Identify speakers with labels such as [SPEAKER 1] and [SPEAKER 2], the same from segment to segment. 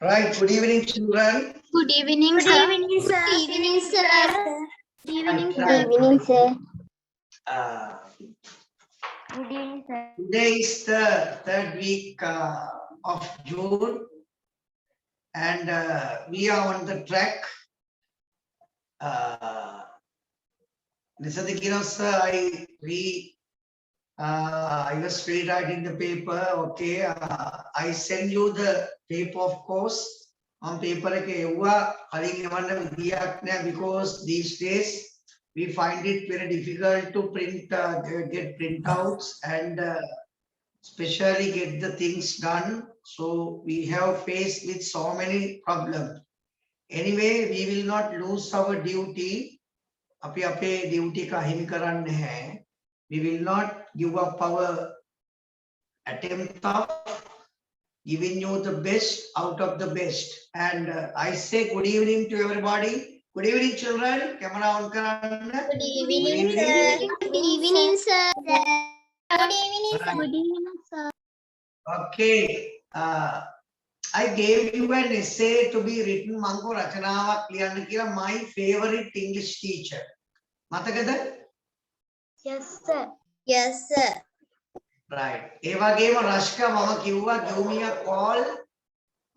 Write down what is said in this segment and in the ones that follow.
[SPEAKER 1] Right. Good evening, children.
[SPEAKER 2] Good evening,
[SPEAKER 3] Good
[SPEAKER 2] sir.
[SPEAKER 3] evening, sir.
[SPEAKER 2] Good evening, sir. Good evening,
[SPEAKER 1] Right.
[SPEAKER 2] sir.
[SPEAKER 3] evening, sir.
[SPEAKER 1] Uh,
[SPEAKER 3] Good evening, sir.
[SPEAKER 1] Today is the third week of June, and we are on the track. Mr. Dikino, sir, I was rewriting the paper. Okay, I send you the paper, of course. On paper, because these days we find it very difficult to print, get printouts and especially get the things done. So we have faced with so many problems. Anyway, we will not lose our duty. අපි අපේ duty එක අහිමි කරන්නේ නැහැ. We will not give up our attempt of giving you the best out of the best. And I say good evening to everybody. Good evening, children. Camera on karanna.
[SPEAKER 2] Good evening, sir. Good evening, sir. Good evening, sir. Good evening, sir.
[SPEAKER 1] Okay. I gave you an essay to be written. Mango Rachanawa Kliyanna kiyala my favorite English teacher. Matakada?
[SPEAKER 3] Yes, sir.
[SPEAKER 2] Yes, sir.
[SPEAKER 1] Right. ඒ වගේම රශ්ක මම කිව්වා give me a call.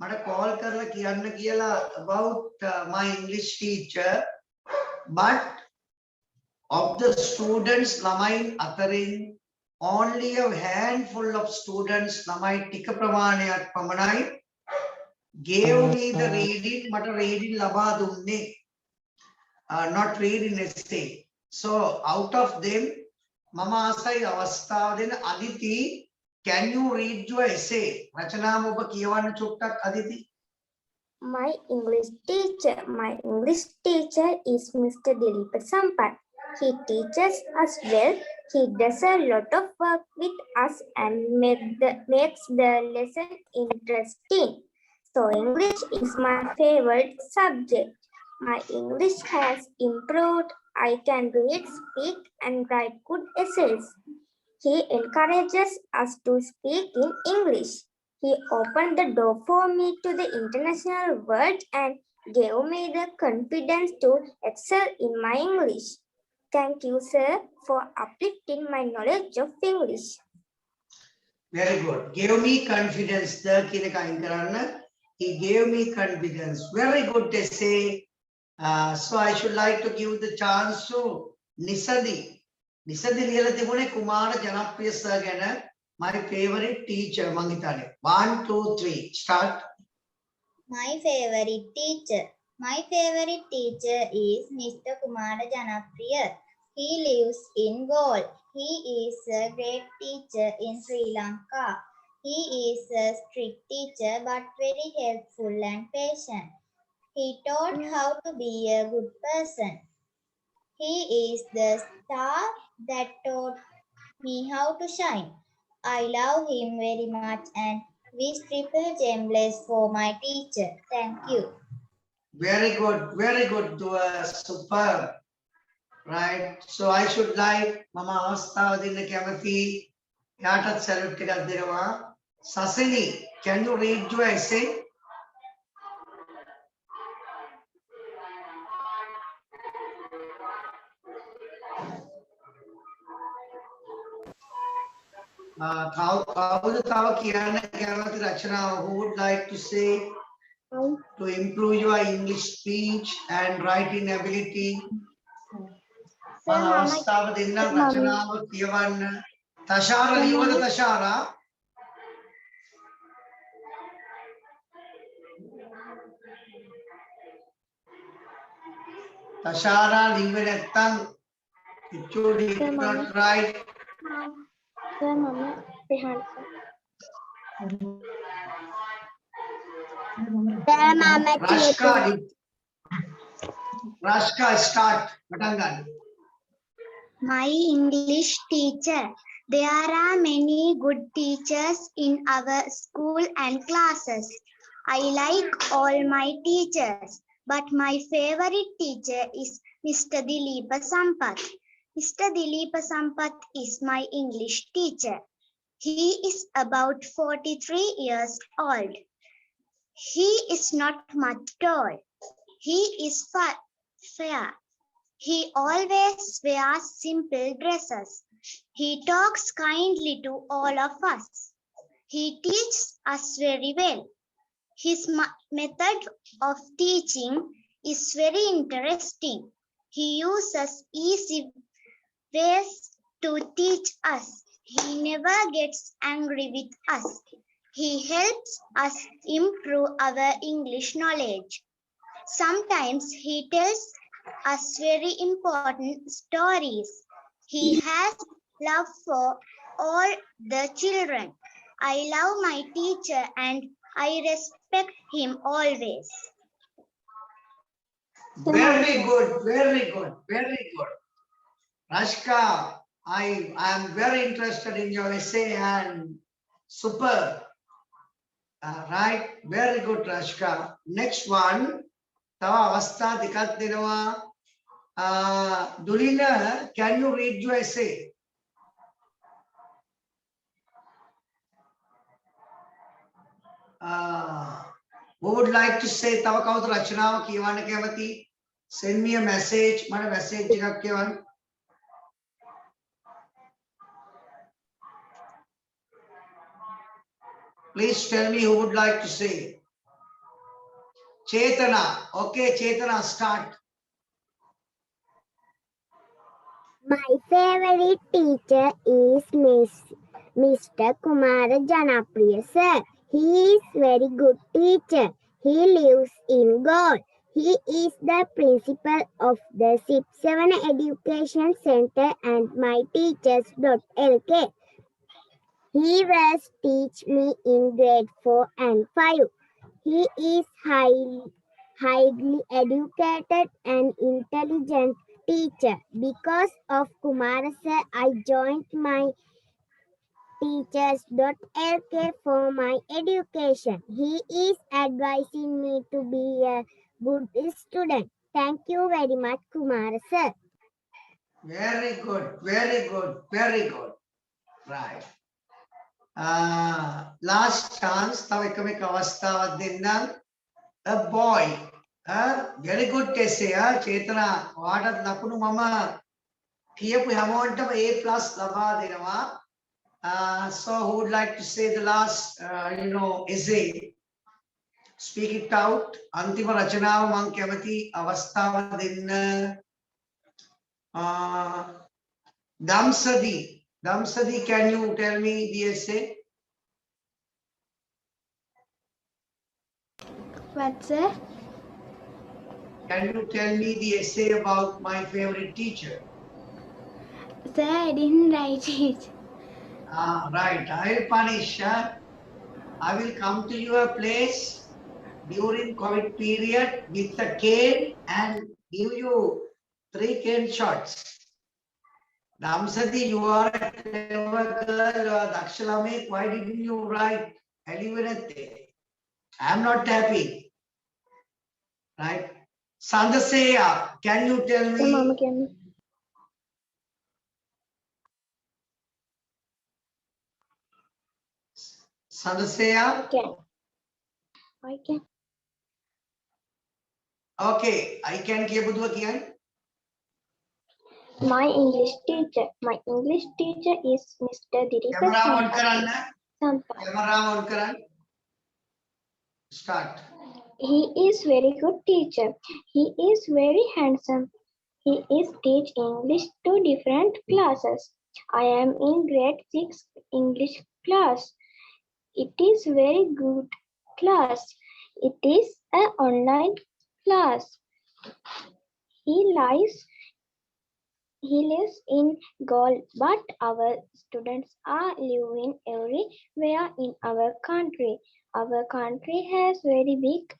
[SPEAKER 1] මට call කරලා කියන්න කියලා about my English teacher. But of the students ළමයින් අතරින් only a handful of students ළමයි ටික ප්‍රමාණයක් පමණයි gave me the reading මට reading ලබා දුන්නේ. Not reading essay. So out of them Mama asai අවස්ථාව දෙන අදිති, can you read your essay? රචනාව ඔබ කියවන්න චුට්ටක් අදිති.
[SPEAKER 3] My English teacher is Mr. Dilip Sampath. He teaches us well. He does a lot of work with us and makes the lesson interesting. So English is my favorite subject. My English has improved. I can read, speak, and write good essays. He encourages us to speak in English. He opened the door for me to the international world and gave me the confidence to excel in my English. Thank you, sir, for uplifting my knowledge of English.
[SPEAKER 1] Very good. Gave me confidence. The කියන එක අයින් කරන්න. He gave me confidence. Very good essay. So I should like to give the chance to Nisadi. Nisadi ලියලා තිබුණේ කුමාර ජනප්‍රිය sir ගැන. My favorite teacher මං හිතන්නේ. 1 2 3 start.
[SPEAKER 2] My favorite teacher. My favorite teacher is Mr. Kumara Janapriya. He lives in Galle. He is a great teacher in Sri Lanka. He is a strict teacher but very helpful and patient. He taught how to be a good person. He is the star that taught me how to shine. I love him very much and wish triple gembless for my teacher. Thank you.
[SPEAKER 1] Very good. Very good. Superb. Right. So I should like Mama අවස්ථාව දෙන්න කැමති. එයාටත් salute එකක් දෙනවා. Sasini, can you read your essay? කවුද තව කියන්න කැමති රචනාව? Who would like to say to improve your English speech and writing ability? අවස්ථාව දෙන්න රචනාව කියවන්න. තශාරා ලියවද තශාරා? තශාරා ලියුවේ නැත්තම් it did not write.
[SPEAKER 3] Sir, Mama, behind sir.
[SPEAKER 1] Rashka, start. පටන් ගන්න.
[SPEAKER 2] My English teacher. There are many good teachers in our school and classes. I like all my teachers, but my favorite teacher is Mr. Dilip Sampath. Mr. Dilip Sampath is my English teacher. He is about 43 years old. He is not much tall. He is fair. He always wears simple dresses. He talks kindly to all of us. He teaches us very well. His method of teaching is very interesting. He uses easy ways to teach us. He never gets angry with us. He helps us improve our English knowledge. Sometimes he tells us very important stories. He has love for all the children. I love my teacher and I respect him always.
[SPEAKER 1] Very good, very good, very good. Rashka, I am very interested in your essay and super. Right, very good, Rashka. Next one, Tawa Avastha Dikat Dinawa. Dulina, can you read your essay? Who would like to say Tawa Kaut Rachana Kiwana Kavati? Send me a message. Mana message Kevan. Please tell me who would like to say. Chetana. Okay, Chetana, start.
[SPEAKER 3] My favorite teacher is Mr. Kumara Janapriya sir. He is very good teacher. He lives in Galle. He is the principal of the SIP 7 Education Center and my teachers.lk. He was teach me in grade 4 and 5. He is highly educated and intelligent teacher. Because of Kumara sir, I joined my teachers.lk for my education. He is advising me to be a good student. Thank you very much, Kumara sir.
[SPEAKER 1] Very good, very good, very good. Right. Last chance, Tawikame Kavasta Dinam. A boy. Very good essay, Chetana. What are Nakunu Mama? Here we have on A plus Lava Dinama. So who would like to say the last essay? Speak it out. Antima Rachana Mang Kamati Avastha Din Damsadi. Damsadi, can you tell me the essay?
[SPEAKER 3] What's it?
[SPEAKER 1] Can you tell me the essay about my favorite teacher?
[SPEAKER 3] Sir, I didn't write it.
[SPEAKER 1] Right. I'll punish. I will come to your place during COVID period with a cane and give you 3 cane shots. Damsadi, you are a clever girl. Dakshalame, why didn't you write? I am not happy. Right? Sandaseya, can you tell me?
[SPEAKER 3] Mama, can
[SPEAKER 1] Sandaseya?
[SPEAKER 3] I can.
[SPEAKER 1] Okay, I can keep again.
[SPEAKER 3] My English teacher is Mr.
[SPEAKER 1] Camera on Karan.
[SPEAKER 3] Sampath.
[SPEAKER 1] Camera on Karan. Start.
[SPEAKER 3] He is very good teacher. He is very handsome. He is teach English to different classes. I am in grade 6 English class. It is very good class. It is an online class. He lives in Galle, but our students are living everywhere in our country. Our country has very big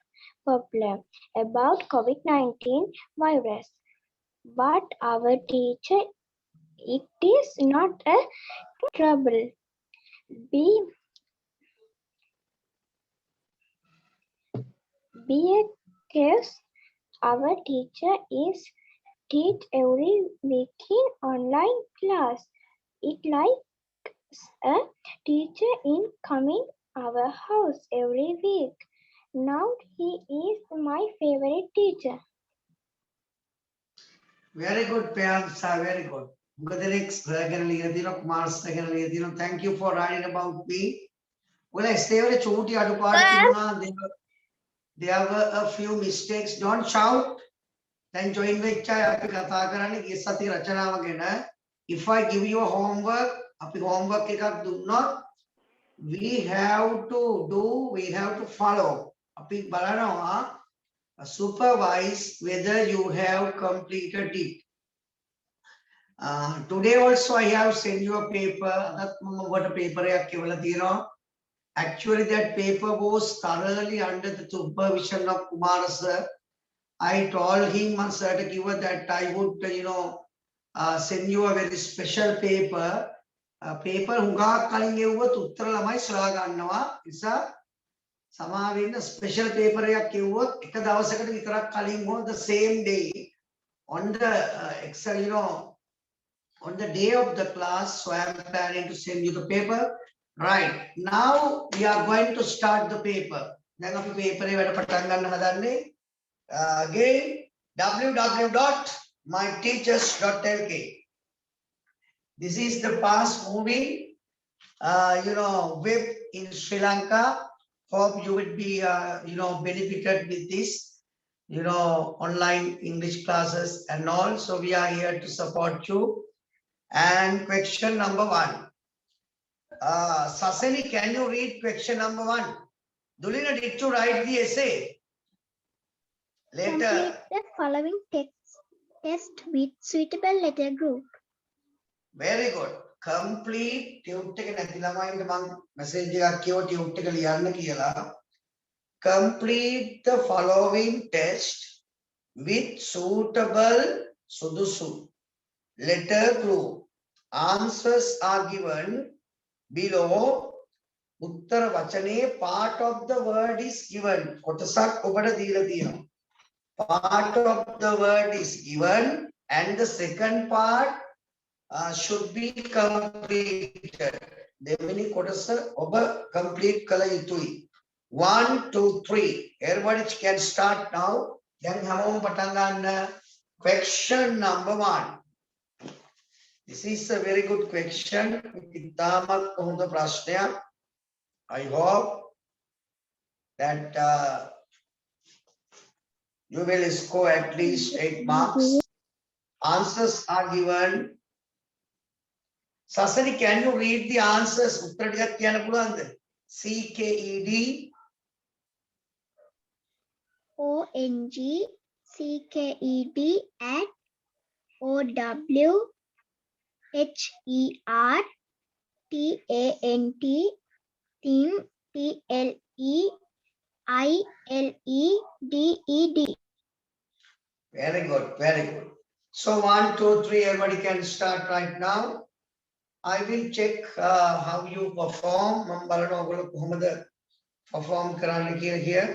[SPEAKER 3] problem about COVID-19 virus. But our teacher, it is not a trouble. Be a case. Our teacher is teach every week in online class. It like a teacher in coming our house every week. Now he is my favorite teacher.
[SPEAKER 1] Very good, Priyanka, very good. Thank you for writing about me. Well, I stay very choti there were a few mistakes. Don't shout. Then join with if I give you a homework, do not, we have to do, we have to follow. Supervise whether you have completed it. Today also I have sent you a paper. That's what a paper actually that paper was thoroughly under the supervision of Kumar sir. I told him on certain given that I would, send you a very special paper. Paper hunga kaling ewuwa uttara lamai soya gannawa. Isa samaවෙන්න special paper එකක් කිව්වොත් එක දවසකට විතරක් කලින් හෝ the same day on the Excel, on the day of the class. So I am planning to send you the paper. Right. Now we are going to start the paper. දැන් අපි paper එක වැඩ පටන් ගන්න හදන්නේ. Again, www.myteachers.lk. This is the fast moving, web in Sri Lanka. Hope you would be, benefited with this, online English classes and all. So we are here to support you. And question number 1. Sasani, can you read question number 1? Dulina, did you write the essay? Later.
[SPEAKER 3] Complete the following test with suitable letter group.
[SPEAKER 1] Very good. Complete tube එක නැති ළමයින්ට මම message එකක් කියව tube එක ලියන්න කියලා. Complete the following test with suitable සුදුසු letter group. Answers are given below. උත්තර වචනේ part of the word is given. කොටසක් ඔබට දීලා තියෙනවා. Part of the word is given and the second part should be completed. Devani kodasa oba complete kala yutui. 1, 2, 3. Everybody can start now. Then hamam patan ganna. Question number 1. This is a very good question. Itamak kohonda prashnaya. I hope that you will score at least 8 marks. Answers are given. Sasani, can you read the answers? උත්තර ටිකක් කියන්න පුළුවන්ද? CKED
[SPEAKER 3] ONG CKED at OW HER TANT TIM TLEILEDED.
[SPEAKER 1] Very good, very good. So 1, 2, 3, everybody can start right now. I will check how you perform. මම බලනවා ඔයගොල්ලෝ කොහොමද perform කරන්න කියලා here.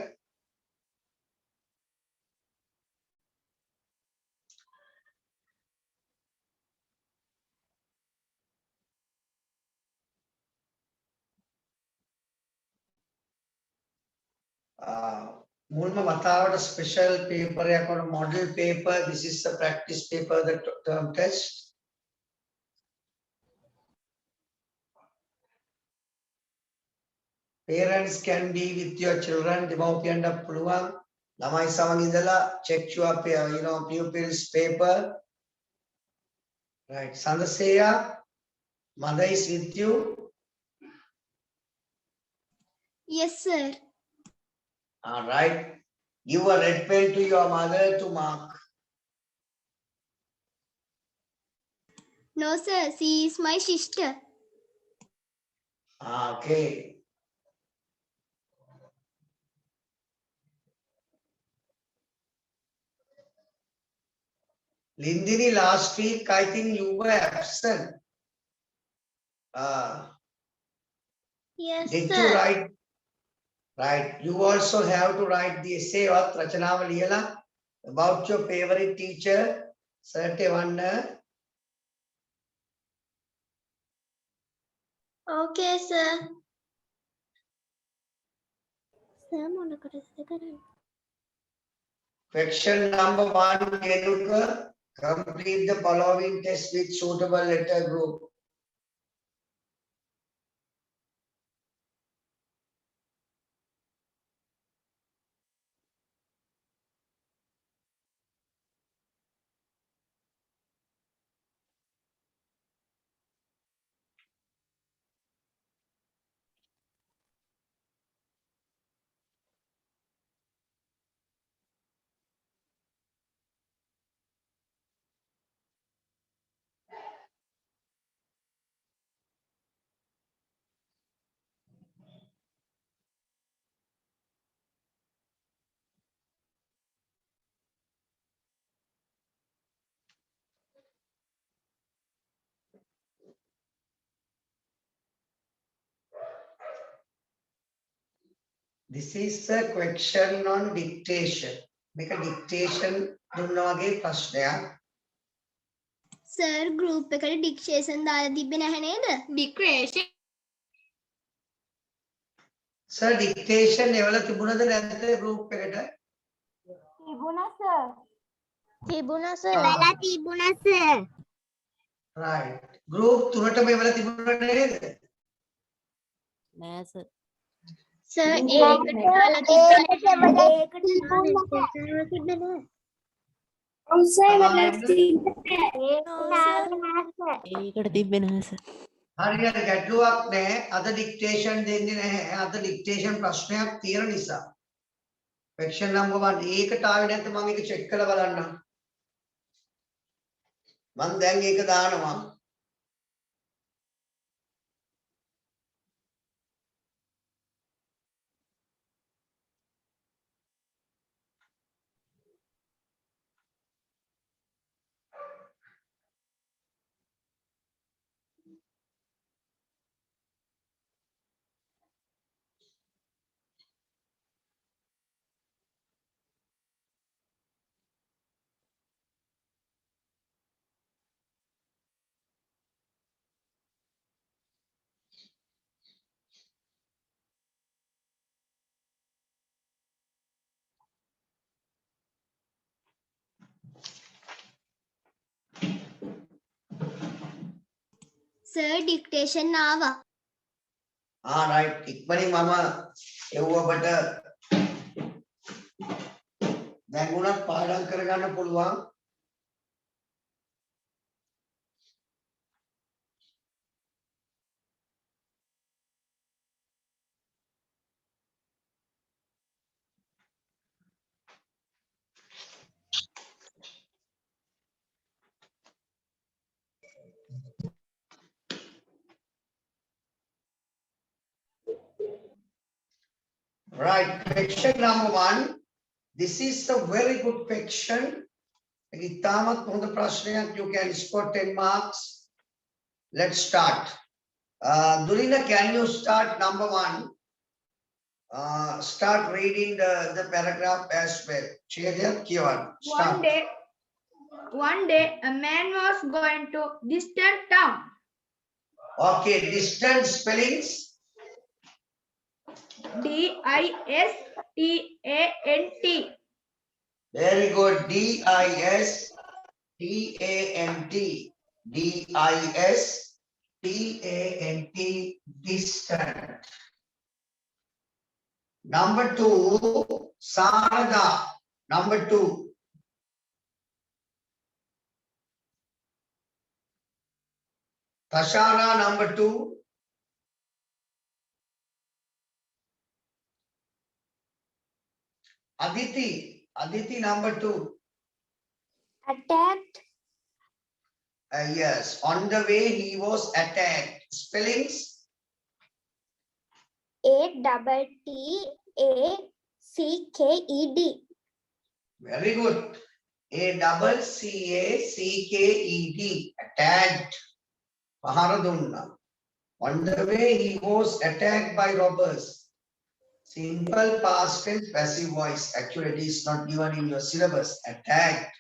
[SPEAKER 1] මුල්ම වතාවට special paper එකක් වන model paper. This is the practice paper, the term test. Parents can be with your children. දෙමව්පියන්ට පුළුවන් ළමයි සමග ඉඳලා check your pupils paper. Right. Sandaseya, mother is with you.
[SPEAKER 3] Yes, sir.
[SPEAKER 1] All right. Give a red pen to your mother to mark.
[SPEAKER 3] No, sir. She is my sister.
[SPEAKER 1] Okay. Lindini, last week I think you were absent.
[SPEAKER 3] Yes,
[SPEAKER 1] Did
[SPEAKER 3] sir.
[SPEAKER 1] you write? Right. You also have to write the essay what Rachanawa liyala about your favorite teacher. Certain one.
[SPEAKER 2] Okay, sir.
[SPEAKER 1] Question number 1, Renuka. Complete the following test with suitable letter group. This is a question on dictation. Make a dictation දුන්නවාගේ ප්‍රශ්නයක්.
[SPEAKER 2] Sir, group එකට dictation දාලා තිබ්බේ නැහැ නේද? Dictation.
[SPEAKER 1] Sir, dictation එවල තිබුණද නැද්ද group එකට?
[SPEAKER 2] තිබුණා sir. තිබුණා sir.
[SPEAKER 3] වෙලා තිබුණා sir.
[SPEAKER 1] Right. Group තුනටම එවල තිබුණා නේද?
[SPEAKER 4] නෑ සර්.
[SPEAKER 2] Sir, ඒකට දාලා තිබ්බේ නැහැ. ඒකට දාලා තිබ්බේ නැහැ.
[SPEAKER 4] ඒකට තිබ්බේ නැහැ සර්.
[SPEAKER 1] හරියට ගැටලුවක් නැහැ. අද dictation දෙන්නේ නැහැ. අද dictation ප්‍රශ්නයක් තියෙන නිසා. Question number 1 ඒකට ආවේ නැත්නම් මම ඒක check කරලා බලන්නම්. මම දැන් ඒක දානවා.
[SPEAKER 2] Sir, dictation ආවා.
[SPEAKER 1] right. ඉක්මනින් මම එව්ව ඔබට දැන් උනත් පාඩම් කරගන්න පුළුවන්. Right, question number 1. This is a very good question. ඉතාමත් හොඳ ප්‍රශ්නයක්. You can score 10 marks. Let's start. Durina, can you start number 1? Start reading the paragraph as well. Cheria, Kiwan, start.
[SPEAKER 5] One day, a man was going to distant town.
[SPEAKER 1] Okay, distant spellings.
[SPEAKER 5] D-I-S-T-A-N-T.
[SPEAKER 1] Very good. D-I-S-T-A-N-T. D-I-S-T-A-N-T. Distant. Number 2, Sarada. Number 2. Tashana, number 2. Aditi, number 2.
[SPEAKER 3] Attacked.
[SPEAKER 1] Yes, on the way he was attacked. Spellings?
[SPEAKER 3] A-T-T-A-C-K-E-D.
[SPEAKER 1] Very good. A-C-C-A-C-K-E-D. Attacked. Paharadunna. On the way he was attacked by robbers. Simple past tense passive voice. Actually, it is not given in your syllabus. Attacked.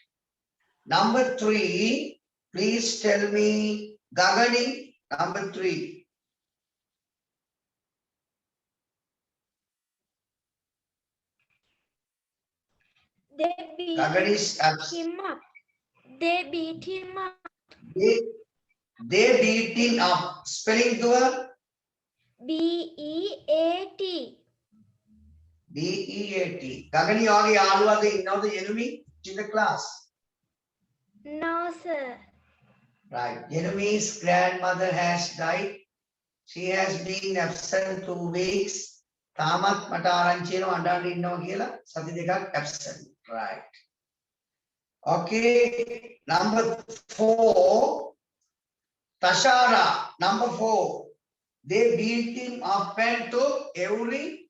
[SPEAKER 1] Number 3. Please tell me, Gagani. Number 3.
[SPEAKER 3] They beat
[SPEAKER 1] Gagani is absent.
[SPEAKER 3] him up. They beat him up.
[SPEAKER 1] They beat him up. Spelling to her.
[SPEAKER 3] B-E-A-T.
[SPEAKER 1] B-E-A-T. Gagani, are you all the enemy in the class?
[SPEAKER 3] No, sir.
[SPEAKER 1] Right. Jeremy's grandmother has died. She has been absent 2 weeks. Tamath mata aranchi no andanda innawa kiyala sathi dekak absent. Right. Okay. Number 4. Tashara. Number 4. They beat him up and took everything.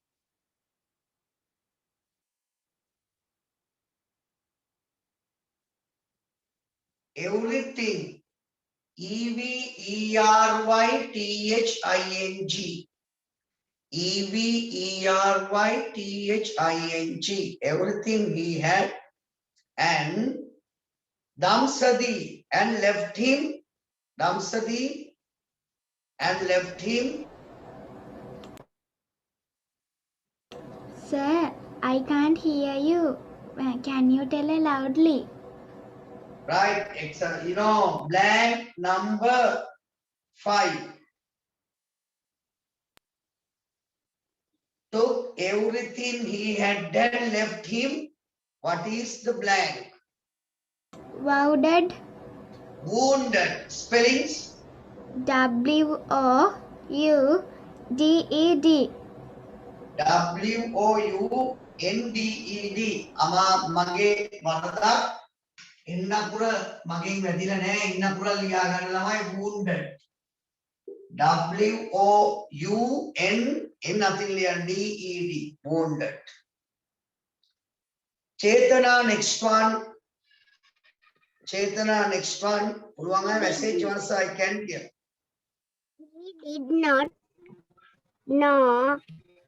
[SPEAKER 1] E-V-E-R-Y-T-H-I-N-G. E-V-E-R-Y-T-H-I-N-G. Everything he had. And Damsadi and left him. Damsadi and left him.
[SPEAKER 5] Sir, I can't hear you. Can you tell loudly?
[SPEAKER 1] Right. It's blank number 5. Took everything he had done, left him. What is the blank?
[SPEAKER 5] Wounded.
[SPEAKER 1] Wounded. Spellings?
[SPEAKER 5] W-O-U-D-E-D.
[SPEAKER 1] W-O-U-N-D-E-D. Ama mage warada. Inna pura maging vadila naha. Inna pura liya ganna lamai wounded. W-O-U-N nothing liya D-E-D. Wounded. Chetana next one. Chetana next one. Pulwanga message once I can hear.
[SPEAKER 3] He did not know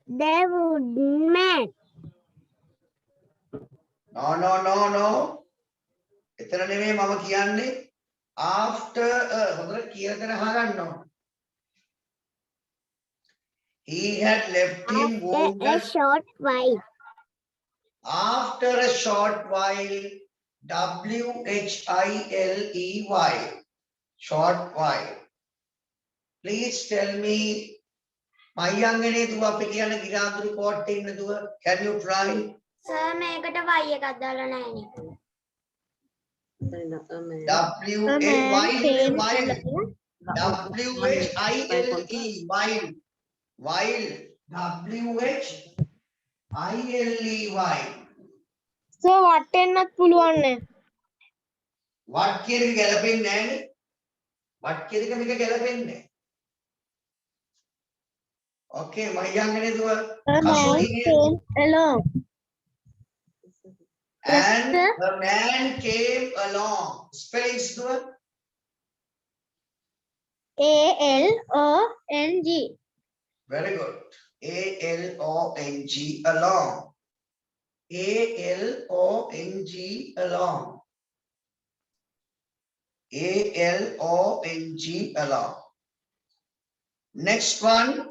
[SPEAKER 3] the woodman.
[SPEAKER 1] No. එතන නෙමෙයි මම කියන්නේ after හොඳට කියලා දෙන අහගන්න. He had left him wounded.
[SPEAKER 3] After a short while.
[SPEAKER 1] After a short while. W-H-I-L-E-Y. Short while. Please tell me. මයංගනේ දුව අපි කියන ගිරාඳුරු කෝට්ටේ ඉන්න දුව. Can you try?
[SPEAKER 3] Sir, මේකට y එකක් දාලා නැහැනේ.
[SPEAKER 1] W-H-I-L-E. While. W-H-I-L-E-Y.
[SPEAKER 3] So what එන්නත් පුළුවන් නේ.
[SPEAKER 1] What කියන එක ගැලපෙන්නේ නැහැ නේ. What කියන එක මේක ගැලපෙන්නේ නැහැ. Okay, මයංගනේ දුව.
[SPEAKER 3] along.
[SPEAKER 1] And the man came along. Spellings duwa.
[SPEAKER 3] A-L-O-N-G.
[SPEAKER 1] Very good. A-L-O-N-G along. A-L-O-N-G along. A-L-O-N-G along. Next one.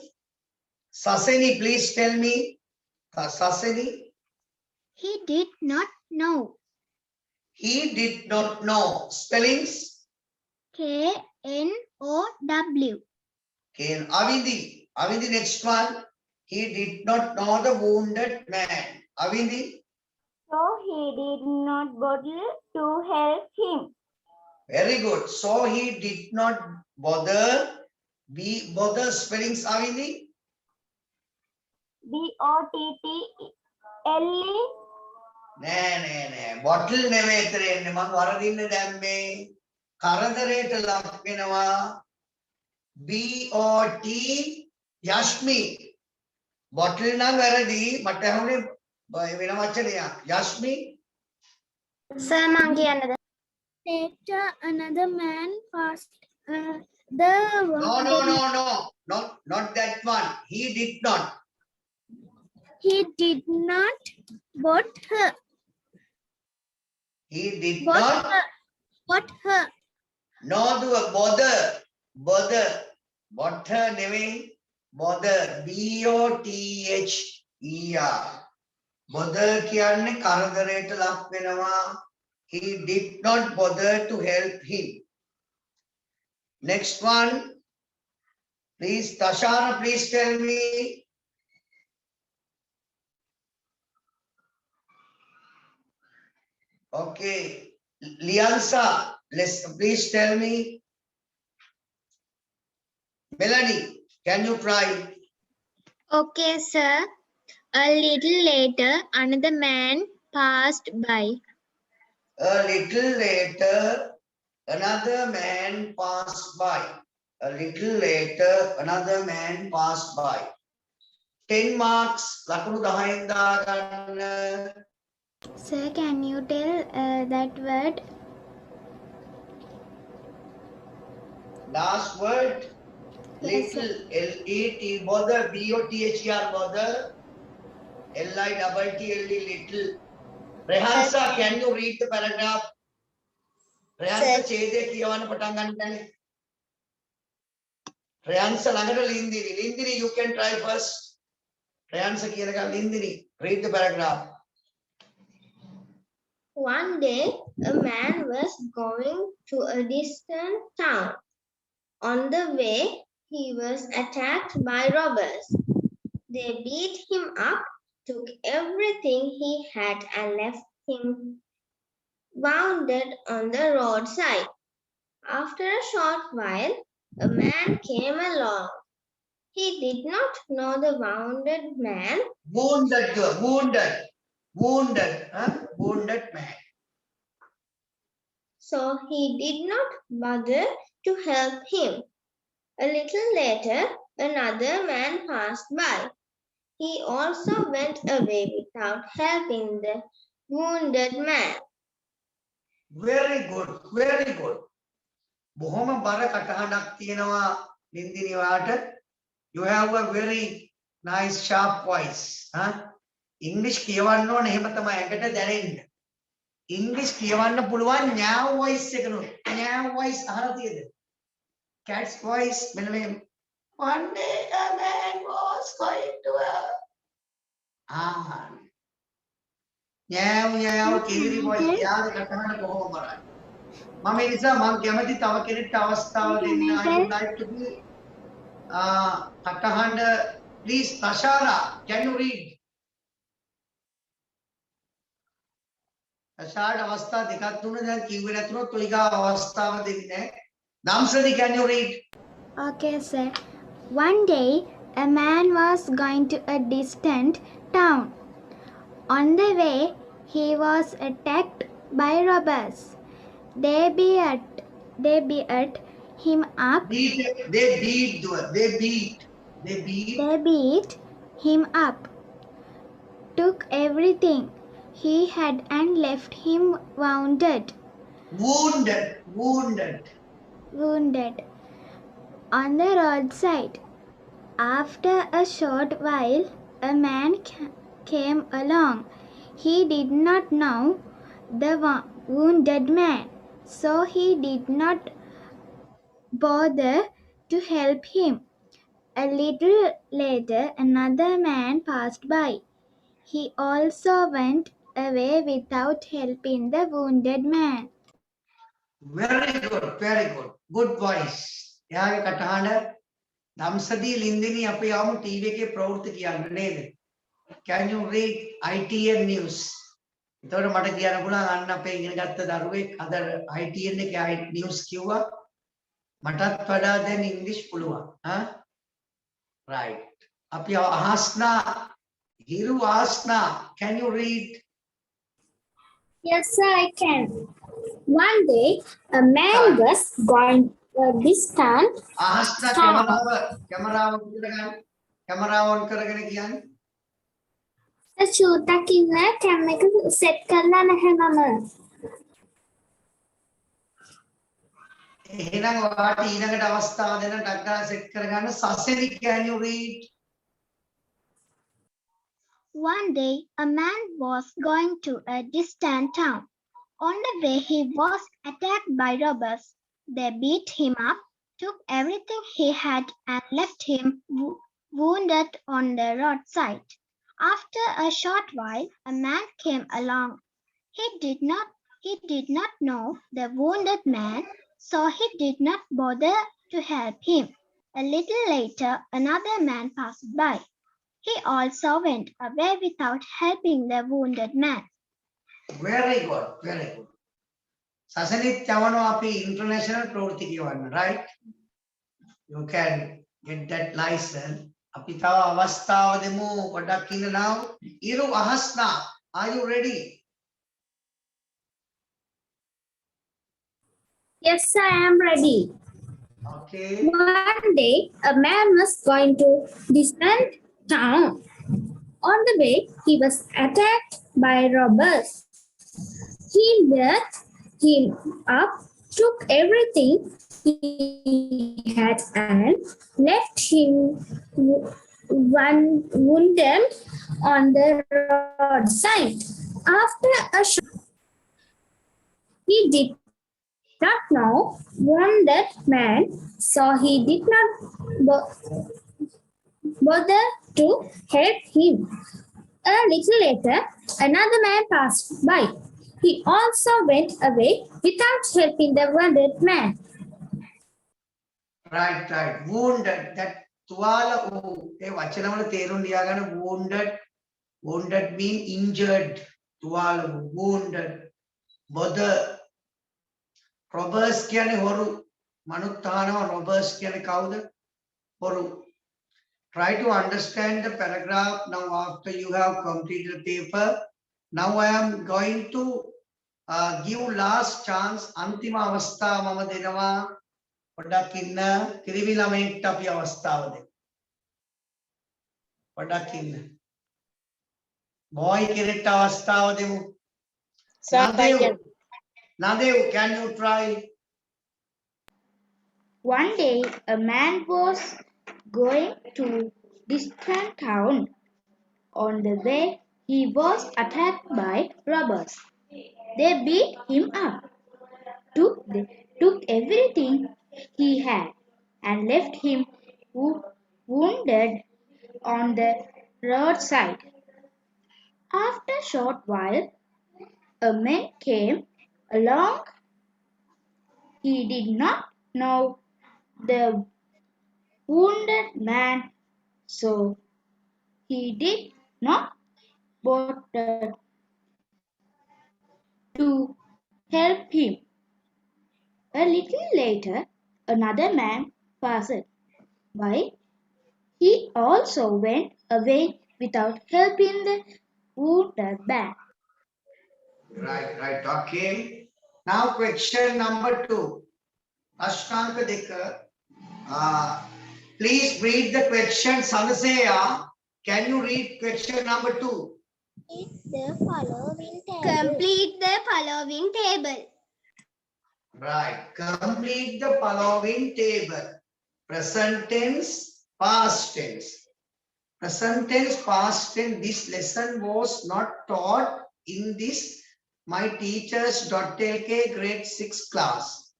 [SPEAKER 1] Saseni, please tell me. Saseni.
[SPEAKER 5] He did not know.
[SPEAKER 1] He did not know. Spellings?
[SPEAKER 5] K-N-O-W.
[SPEAKER 1] Okay, Avindi. Avindi, next one. He did not know the wounded man. Avindi?
[SPEAKER 3] So he did not bother to help him.
[SPEAKER 1] Very good. So he did not bother. Bother spellings, Avindi?
[SPEAKER 3] B-O-T-T-L-E.
[SPEAKER 1] නෑ bottle නෙමෙයි එතන එන්නේ මම වරදින්න දැම්මේ කරදරයට ලක් වෙනවා BOT යෂ්මි bottle නම් වැරදි මට ඇහුනේ වෙන වචනයක් යෂ්මි
[SPEAKER 3] Sir, මං කියන්නද?
[SPEAKER 5] Later, another man passed
[SPEAKER 1] No, not that one. He did not.
[SPEAKER 5] He did not bought her.
[SPEAKER 1] He did not.
[SPEAKER 5] Bought her.
[SPEAKER 1] No, do a bother. Bother නෙමෙයි. Bother. B-O-T-H-E-R. bother කියන්නේ කරදරයට ලක් වෙනවා. He did not bother to help him. Next one. Please, Tashana, please tell me. Okay. Liansa, please tell me. Melanie, can you try?
[SPEAKER 3] Okay, sir. A little later, another man passed by.
[SPEAKER 1] A little later, another man passed by. A little later, another man passed by. 10 marks. ලකුණු 10න් දාගන්න.
[SPEAKER 3] Sir, can you tell that word?
[SPEAKER 1] Last word.
[SPEAKER 3] Yes, sir.
[SPEAKER 1] Little. L-E-T. Bother. B-O-T-H-E-R. Bother. L-I-T-T-L-E. Little. Rehansa, can you read the paragraph? Rehansa,
[SPEAKER 2] Sir.
[SPEAKER 1] ඡේදය කියවන්න පටන් ගන්නනේ. Rehansa ළඟට ලින්දිනි. ලින්දිනි, you can try first. Rehansa කියනකම් ලින්දිනි. Read the paragraph.
[SPEAKER 3] One day, a man was going to a distant town. On the way, he was attacked by robbers. They beat him up, took everything he had, and left him wounded on the roadside. After a short while, a man came along. He did not know the wounded man,
[SPEAKER 1] Wounded girl. Wounded. Wounded. Huh? Wounded man.
[SPEAKER 3] so he did not bother to help him. A little later, another man passed by. He also went away without helping the wounded man.
[SPEAKER 1] Very good. Very good. බොහොම බර කටහඬක් තියෙනවා ලින්දිනි වාට. You have a very nice sharp voice. Huh? English කියවන්න ඕන එහෙම තමයි ඇඟට දැනෙන්න. English කියවන්න පුළුවන් ඥාව voice එකනොත්. ඥාව voice අහලා තියෙද? Cat's voice මෙන්න මේ one day a man was going to a ඥාව කිරිරි voice යාගේ කටහඬ බොහොම බරයි. මම ඒ නිසා මම කැමති තව කෙනෙක්ට අවස්ථාව දෙන්න. I would like to be කටහඬ please Tashara, can you read? Tashara අවස්ථා දෙකක් දුන්නා දැන් කිව්වේ නැතුනොත් ඔය ගාව අවස්ථාව දෙන්නේ නැහැ. Damsadi, can you read?
[SPEAKER 3] Okay, sir. One day, a man was going to a distant town. On the way, he was attacked by robbers. They beat him up.
[SPEAKER 1] They beat
[SPEAKER 3] him up, took everything he had, and left him wounded on the roadside. After a short while, a man came along. He did not know the wounded man, so he did not bother to help him. A little later, another man passed by. He also went away without helping the wounded man.
[SPEAKER 1] very good. Good voice. එයාගේ කටහඬ Damsadi, Lindini අපි යමු TV එකේ ප්‍රවෘත්ති කියන්න නේද? Can you read ITN news? එතකොට මට කියන්න පුළුවන් අන්න අපේ ඉගෙන ගත්ත දරුවෙක් අද ITN එකේ news කිව්වා. මටත් වඩා දැන් ඉංග්‍රීසි පුළුවන්. Right. අපි අහස්නා හිරු ආස්නා, can you read?
[SPEAKER 3] Yes, sir, I can. One day, a man was going distant.
[SPEAKER 1] අහස්නා කැමරාව on කරගෙන කියන්න.
[SPEAKER 3] චූටක් ඉන්න කැම් එක සෙට් කරලා නැහැ මම.
[SPEAKER 1] එහෙනම් ඔයාට ඊළඟට අවස්ථාව දෙන ටක් ගාලා සෙට් කරගන්න. සසෙලි, can you read?
[SPEAKER 3] One day, a man was going to a distant town. On the way, he was attacked by robbers. They beat him up, took everything he had, and left him wounded on the roadside. After a short while, a man came along. He did not know the wounded man, so he did not bother to help him. A little later, another man passed by. He also went away without helping the wounded man.
[SPEAKER 1] Very good, very good. Sasanit yawano api international ප්‍රවෘත්ති කියවන්න, right? You can get that license. අපි තව අවස්ථාව දෙමු පොඩ්ඩක් ඉන්න now. ඉරු අහස්නා, are you ready?
[SPEAKER 3] Yes, I am ready.
[SPEAKER 1] Okay.
[SPEAKER 3] One day, a man was going to distant town. On the way, he was attacked by robbers. He beat him up, took everything he had, and left him wounded on the roadside. After a short, he did not know wounded man, so he did not bother to help him. A little later, another man passed by. He also went away without helping the wounded man.
[SPEAKER 1] Right, right. Wounded. That තුවාල වූ ඒ වචනවල තේරුම් ලියාගන්න wounded. Wounded mean injured. තුවාල වූ wounded. Bother. Robbers කියන්නේ හොරු. මනුත් අහනවා robbers කියන්නේ කවුද? හොරු. Try to understand the paragraph now after you have completed the paper. Now I am going to give last chance. අන්තිම අවස්ථාව මම දෙනවා. පොඩ්ඩක් ඉන්න කිරිවි ළමයින්ට අපි අවස්ථාව දෙමු. පොඩ්ඩක් ඉන්න. boy කෙනෙක්ට අවස්ථාව දෙමු. Nadev, can you try?
[SPEAKER 5] One day, a man was going to distant town. On the way, he was attacked by robbers. They beat him up, took everything he had, and left him wounded on the roadside. After a short while, a man came along. He did not know the wounded man, so he did not bother to help him. A little later, another man passed by. He also went away without helping the wounded man.
[SPEAKER 1] Right, right. Okay. Now question number 2. Ashtanka Dekar. Please read the question. Sanaseya, can you read question number 2?
[SPEAKER 3] Complete the following table.
[SPEAKER 1] Right. Complete the following table. Present tense, past tense. Present tense, past tense. This lesson was not taught in this my teachers.lk grade 6 class.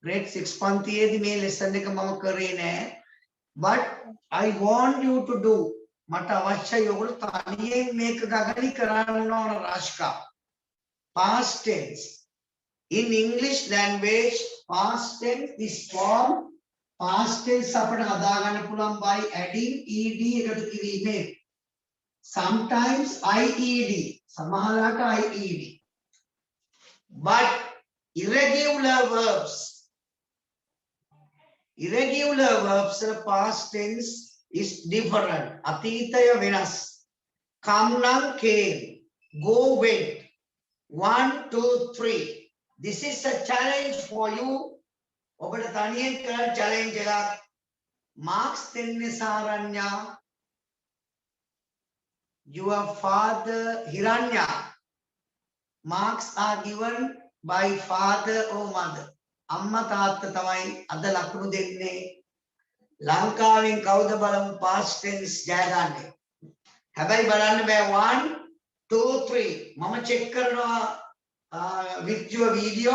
[SPEAKER 1] Grade 6 පන්තියේදී මේ lesson එක මම කරේ නෑ. But I want you to do. මට අවශ්‍යයි ඔයගොල්ලෝ තනියෙන් මේක ගගනි කරන්න ඕන රාෂ්කා. Past tense. In English language, past tense is form. Past tense අපිට හදා ගන්න පුළුවන් by adding ed එකතු කිරීමෙන්. Sometimes IED. සමහරවිට IED. But irregular verbs. Irregular verbs past tense is different. Atitaya venas. Come nan came. Go went. 1, 2, 3. This is a challenge for you. ඔබට තනියෙන් කරන challenge එකක්. Marks දෙන්නේ සාරඤ්ඤා. Your father Hiranya. Marks are given by father or mother. අම්මා තාත්තා තමයි අද ලකුණු දෙන්නේ. ලංකාවෙන් කවුද බලමු past tense ජය ගන්නේ. හැබැයි බලන්න බෑ 1 2 3 මම check කරනවා with your video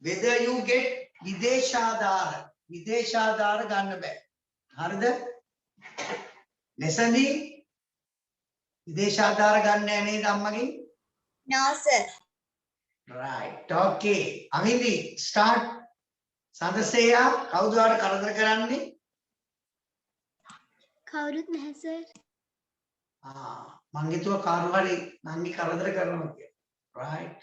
[SPEAKER 1] whether you get විදේශාධාර ගන්න බෑ. හරිද? lesson විදේශාධාර ගන්න නේද අම්මගෙන්?
[SPEAKER 2] No, sir.
[SPEAKER 1] Right. Okay. අවින්දි start. සඳසේයා කවුද ඔයාලට කරදර කරන්නේ?
[SPEAKER 3] කවුරුත් නැහැ sir.
[SPEAKER 1] මං හිතුවා කාරු හරි නංගි කරදර කරනවා කියලා. Right.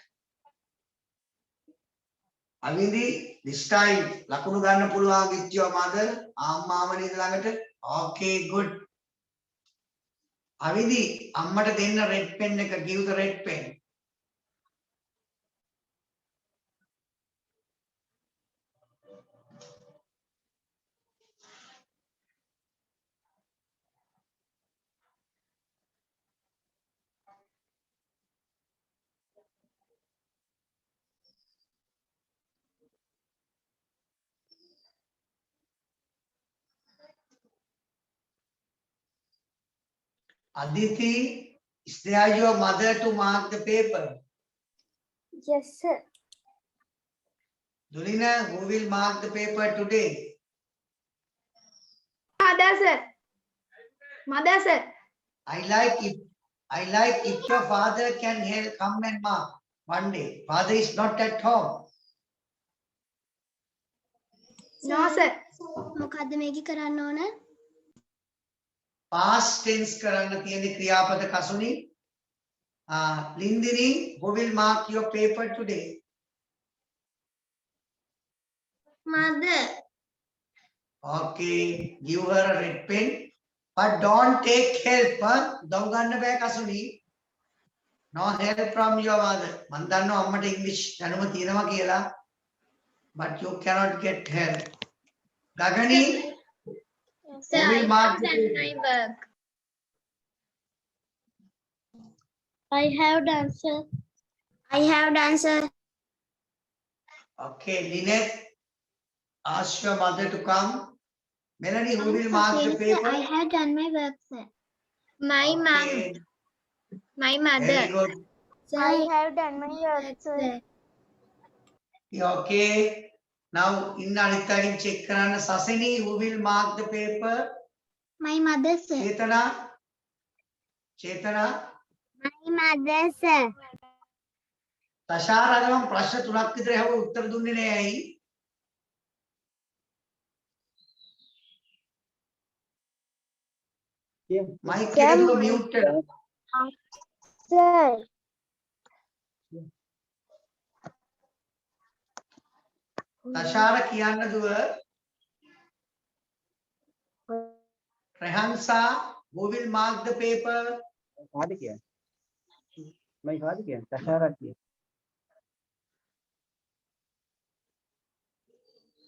[SPEAKER 1] අවින්දි this time ලකුණු ගන්න පුළුවන් with your mother. අම්මාමනේ ළඟට. Okay, good. අවින්දි අම්මට දෙන්න red pen එක, give the red pen. Aditi, is there your mother to mark the paper?
[SPEAKER 3] Yes sir.
[SPEAKER 1] Dulina, who will mark the paper today?
[SPEAKER 5] Mother, sir. Mother, sir.
[SPEAKER 1] I like if your father can help come and mark one day. Father is not at home.
[SPEAKER 5] No, sir.
[SPEAKER 3] මොකද්ද මේකේ කරන්න ඕන?
[SPEAKER 1] Past tense කරන්න තියෙන ක්‍රියාපද Kasuni. Lindini, who will mark your paper today?
[SPEAKER 3] Mother.
[SPEAKER 1] Okay, give her a red pen. But don't take help. Don't ගන්න බෑ Kasuni. No help from your mother. මන් දන්නවා අම්මට ඉංග්‍රීසි දැනුම තියෙනවා කියලා. But you cannot get help. Gagani,
[SPEAKER 3] Sir,
[SPEAKER 1] who will
[SPEAKER 3] I
[SPEAKER 1] mark
[SPEAKER 3] have
[SPEAKER 1] the
[SPEAKER 3] done
[SPEAKER 1] paper?
[SPEAKER 3] my work. I have done sir. I have done sir.
[SPEAKER 1] Okay, Lynette, ask your mother to come. Melanie, who will mark the paper?
[SPEAKER 3] I have done my work sir. My
[SPEAKER 1] Okay,
[SPEAKER 3] my mother.
[SPEAKER 1] very good.
[SPEAKER 3] I have done my work sir.
[SPEAKER 1] Okay, now in Anitakin check කරන්න Sasini, who will mark the paper?
[SPEAKER 3] My mother sir.
[SPEAKER 1] Chetana,
[SPEAKER 3] My mother sir.
[SPEAKER 1] Tashara ගමන් ප්‍රශ්න තුනක් විතර ඇහුවා උත්තර දුන්නේ නෑ ඇයි? Mic එක දුව mute කරලා.
[SPEAKER 3] Sir.
[SPEAKER 1] Tashara කියන්න දුව. Rehansa, who will mark the paper?
[SPEAKER 6] father kiya my father kiya tashara kiya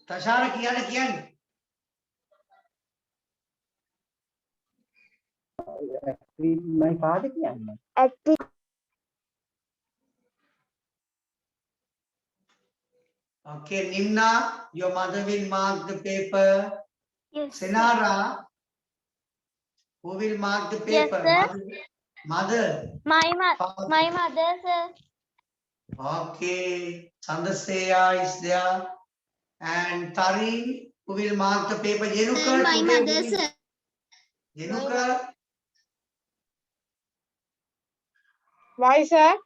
[SPEAKER 1] Tashara කියන්නේ
[SPEAKER 6] my father kiya
[SPEAKER 1] Okay, Nimna, your mother will mark the paper.
[SPEAKER 3] Yes.
[SPEAKER 1] Senara, who will mark the
[SPEAKER 3] Yes,
[SPEAKER 1] paper?
[SPEAKER 3] sir.
[SPEAKER 1] Mother.
[SPEAKER 3] My
[SPEAKER 1] Father.
[SPEAKER 3] mother sir.
[SPEAKER 1] Okay, Chandraseya is there. And Tarin, who will mark the paper? Yenuka.
[SPEAKER 3] Sir, my
[SPEAKER 1] today
[SPEAKER 3] mother
[SPEAKER 1] who will-
[SPEAKER 3] sir.
[SPEAKER 1] Yenuka.
[SPEAKER 5] Why, sir?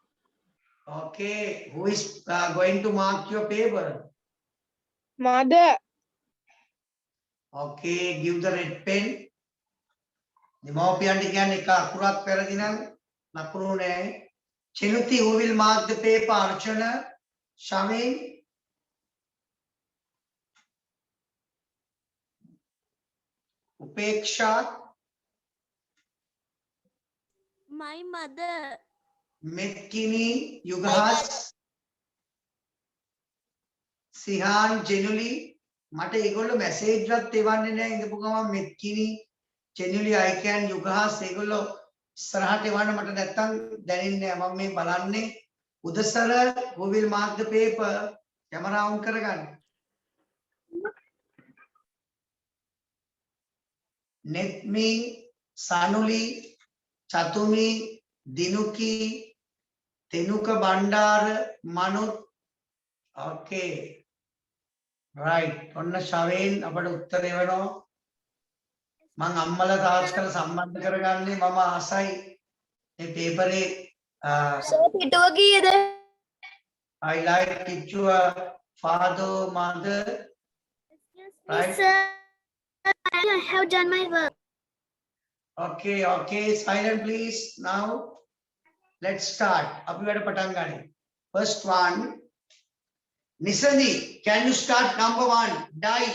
[SPEAKER 1] Okay, who is going to mark your paper?
[SPEAKER 5] Mother.
[SPEAKER 1] Okay, give the red pen. දෙමව්පියන්ට කියන්නේ එක අකුරක් වැරදි නම් ලකුණු නැහැ. Chenuti, who will mark the paper? Archana, Shamin. Upeksha,
[SPEAKER 3] My mother.
[SPEAKER 1] Metkini, Yugas, Sihan, Jenuli. මට ඒගොල්ලෝ message එකක් එවන්නේ නැහැ ඉඳපු ගමන් මෙත්කිනි ජෙනුලි අයිකෑන් යුගහස් ඒගොල්ලෝ ඉස්සරහට එවන්න මට නැත්තම් දැනෙන්නේ නැහැ මම මේ බලන්නේ උදසර who will mark the paper camera on කරගන්න නෙත්මි සනුලි චතුමි දිනුකි තෙනුක බණ්ඩාර මනුත් okay right ඔන්න ශවෙන් අපට උත්තර එවනවා මං අම්මලා තාත්තලා සම්බන්ධ කරගන්නේ මම ආසයි මේ පේපරේ
[SPEAKER 3] පිටුව කීයද?
[SPEAKER 1] highlight picture father mother right.
[SPEAKER 3] Sir, I have done my work.
[SPEAKER 1] Okay, silent please. Now let's start. අපි වැඩ පටන් ගන්න. First one, Nisani, can you start number 1? Die.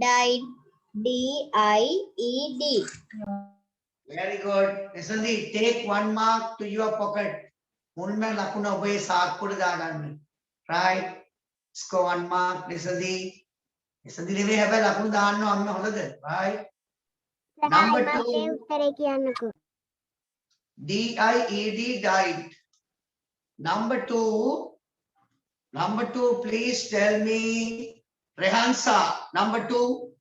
[SPEAKER 2] Died. D-I-E-D.
[SPEAKER 1] Very good. Nisani, take 1 mark to your pocket. මුන්න ලකුණ ඔබේ සාක්කුවට දාගන්න. Right. Score 1 mark. Nisani. Nisani නෙවෙයි හැබැයි ලකුණු දාන්න අන්න හොඳද? Right. Number 2.
[SPEAKER 3] උත්තරේ කියන්නකෝ.
[SPEAKER 1] D-I-E-D, died. Number 2, please tell me, Rehansa, number 2.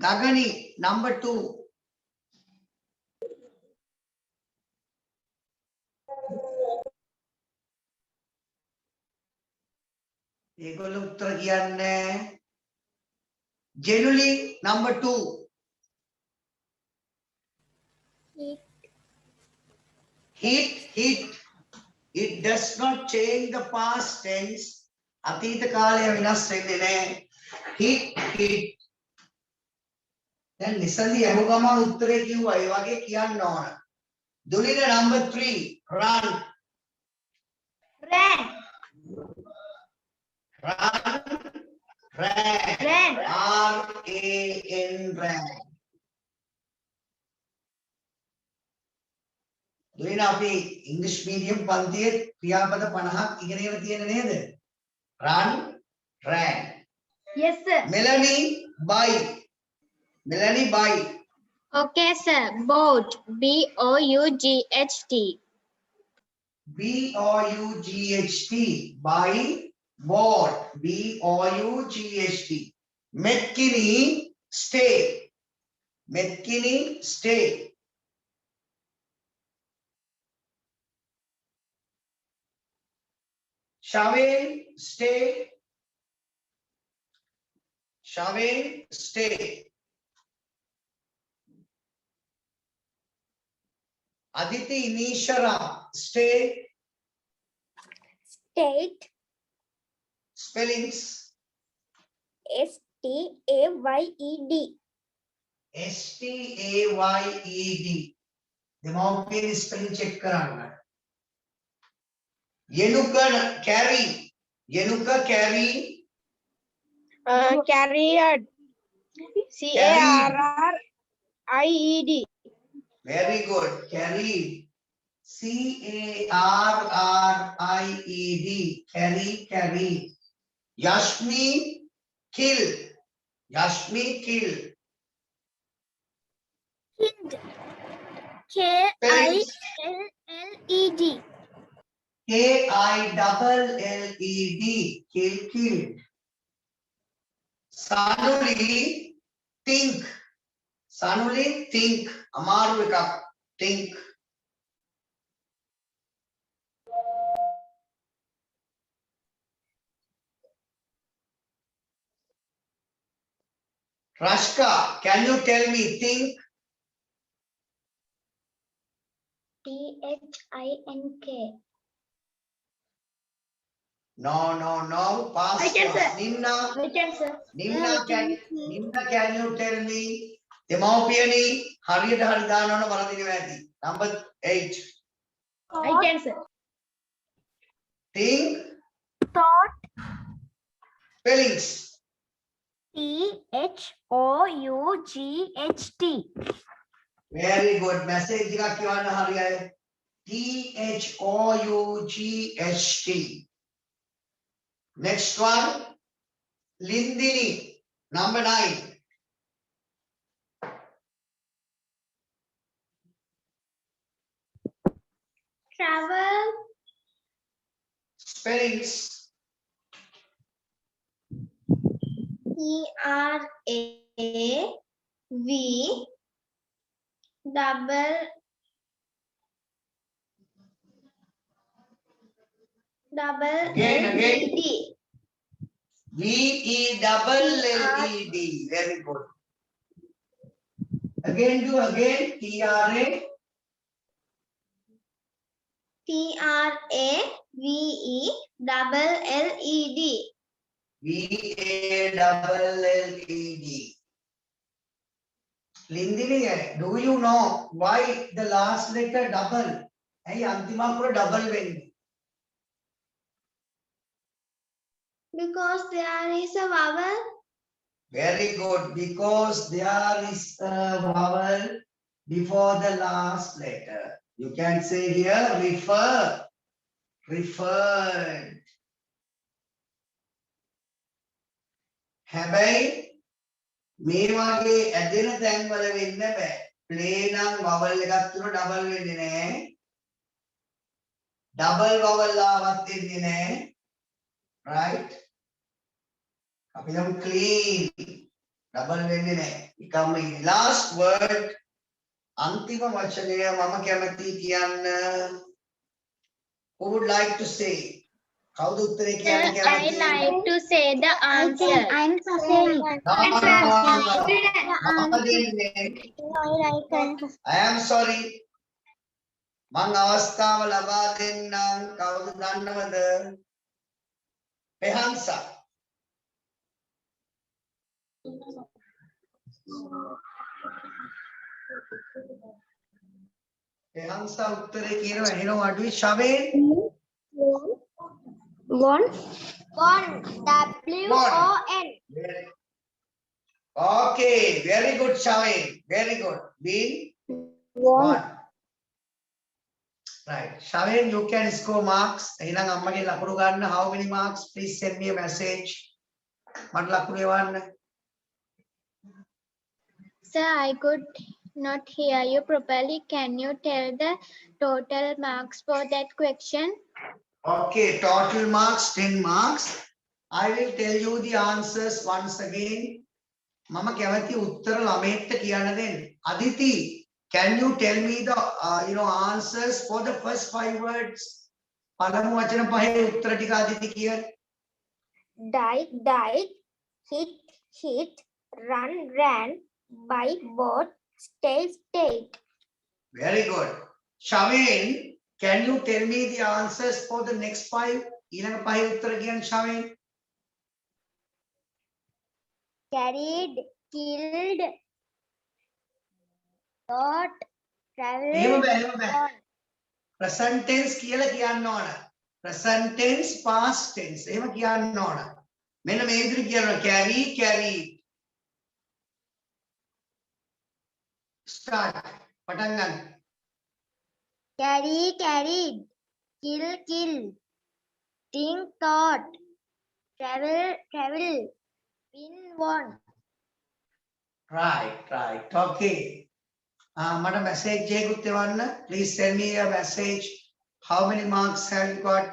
[SPEAKER 1] Gagani, number 2. ඒගොල්ලෝ උත්තර කියන්නේ Genuinely, number 2. Hit. It does not change the past tense. අතීත කාලය විනාශ වෙන්නේ නැහැ. Hit. දැන් නිසන්දි අහුගම උත්තරේ කිව්වා. ඒ වගේ කියන්න ඕන. දුලින number 3. Run.
[SPEAKER 5] Ran.
[SPEAKER 1] Ran. R-A-N, ran. දුලින අපි ඉංග්‍රීසි මීඩියම් පන්තියේ ක්‍රියාපද 50ක් ඉගෙනගෙන තියෙන නේද? Run, ran.
[SPEAKER 5] Yes, sir.
[SPEAKER 1] Melanie, buy.
[SPEAKER 3] Okay, sir. Boat. B-O-U-G-H-T.
[SPEAKER 1] B-O-U-G-H-T. Buy, bought. B-O-U-G-H-T. McKinney, stay. Shavel, stay. Aditi, Nishara, stay.
[SPEAKER 3] State.
[SPEAKER 1] Spellings.
[SPEAKER 3] S-T-A-Y-E-D.
[SPEAKER 1] S-T-A-Y-E-D. දෙමව්පියන් spelling check කරන්න. Yenuka, carry.
[SPEAKER 5] Carried. C-A-R-R-I-E-D.
[SPEAKER 1] Very good. Carried. C-A-R-R-I-E-D. Carry. Yashmi, kill.
[SPEAKER 3] Killed. K-I-L-L-E-D.
[SPEAKER 1] K-I-double-L-E-D. Killed. Sanuli, think. Amaru ekak. Think. Rashka, can you tell me think?
[SPEAKER 3] T-H-I-N-K.
[SPEAKER 1] No. Pass.
[SPEAKER 5] I can, sir.
[SPEAKER 1] Nimna,
[SPEAKER 5] I can, sir.
[SPEAKER 1] can you tell me? දෙමව්පියනි හරියට හරි දානවන වරදිනවා ඇති. Number 8.
[SPEAKER 5] I can, sir.
[SPEAKER 1] Think.
[SPEAKER 3] Thought.
[SPEAKER 1] Spellings.
[SPEAKER 3] T-H-O-U-G-H-T.
[SPEAKER 1] Very good. Message එකක් කියවන්න හරියයි. T-H-O-U-G-H-T. Next one. Lindini. Number 9.
[SPEAKER 3] Travel.
[SPEAKER 1] Spellings.
[SPEAKER 2] E-R-A-V double
[SPEAKER 1] Again.
[SPEAKER 2] L-E-D.
[SPEAKER 1] VELLED. Very good. Again, do again. TRAVELLED. VALLED. Lindini, do you know why the last letter double? Hey, antima pura double vendi.
[SPEAKER 2] Because there is a vowel.
[SPEAKER 1] Very good. Because there is a vowel before the last letter. You can say here refer. Referred. හැබැයි මේ වගේ ඇදෙන තැන් වල වෙන්න බෑ. Plane නම් vowel එකක් තුන ඩබල් වෙන්නේ නැහැ. ඩබල් vowel ආවත් වෙන්නේ නැහැ. Right? අපි නම් clean. ඩබල් වෙන්නේ නැහැ. නිකම්ම ඉන්නේ. Last word අන්තිම වචනය මම කැමති කියන්න. Who would like to say? කවුද උත්තරේ කියන්න කැමති?
[SPEAKER 2] I like to say the answer. I'm saying.
[SPEAKER 1] I am sorry. මං අවස්ථාව ලබා දෙන්නම්. කවුද දන්නවද? පෙහන්සා. පෙහන්සා උත්තරේ කියනවා එහෙනම් අඩුයි ශවෙන්.
[SPEAKER 3] One.
[SPEAKER 2] WON.
[SPEAKER 1] Okay, very good Shaven. Very good. Bin
[SPEAKER 3] One.
[SPEAKER 1] one. Right. Shaven, you can score marks. එහෙනම් අම්මගේ ලකුණු ගන්න. How many marks? Please send me a message. මට ලකුණු එවන්න.
[SPEAKER 2] Sir, I could not hear you properly. Can you tell the total marks for that question?
[SPEAKER 1] Okay, total marks 10 marks. I will tell you the answers once again. මම කැමති උත්තර ළමයට කියන්න දෙන්න. Aditi, can you tell me the answers for the first 5 words? පළමු වචන පහේ උත්තර ටික අදිති කියන්න.
[SPEAKER 3] Died, hit, ran, bite, bought, stayed.
[SPEAKER 1] Very good. Shaven, can you tell me the answers for the next 5? ඊළඟ පහේ උත්තර කියන්න Shaven.
[SPEAKER 2] Carried, killed, thought,
[SPEAKER 1] එහෙම
[SPEAKER 2] traveled,
[SPEAKER 1] බෑ. Present tense කියලා කියන්න ඕන. Present tense, past tense. එහෙම කියන්න ඕන. මෙන්න මේ විදිහට කියනවා carried. Start. පටන් ගන්න.
[SPEAKER 2] carried, kill, think, thought, travel, win, won.
[SPEAKER 1] Right. Okay. මට message එකකුත් එවන්න. Please send me a message. How many marks have you got?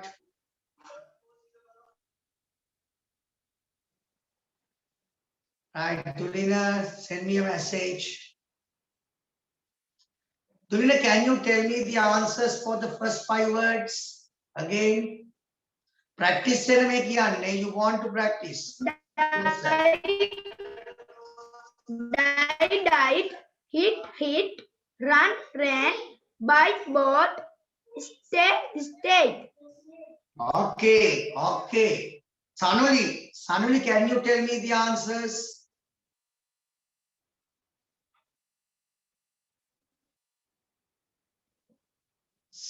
[SPEAKER 1] Right, Tulina, send me a message. Tulina, can you tell me the answers for the first 5 words? Again, practice කරන්නේ කියන්නේ. You want to practice.
[SPEAKER 5] Died, hit, ran, bite, bought, stayed.
[SPEAKER 1] Okay. Sanuli, can you tell me the answers?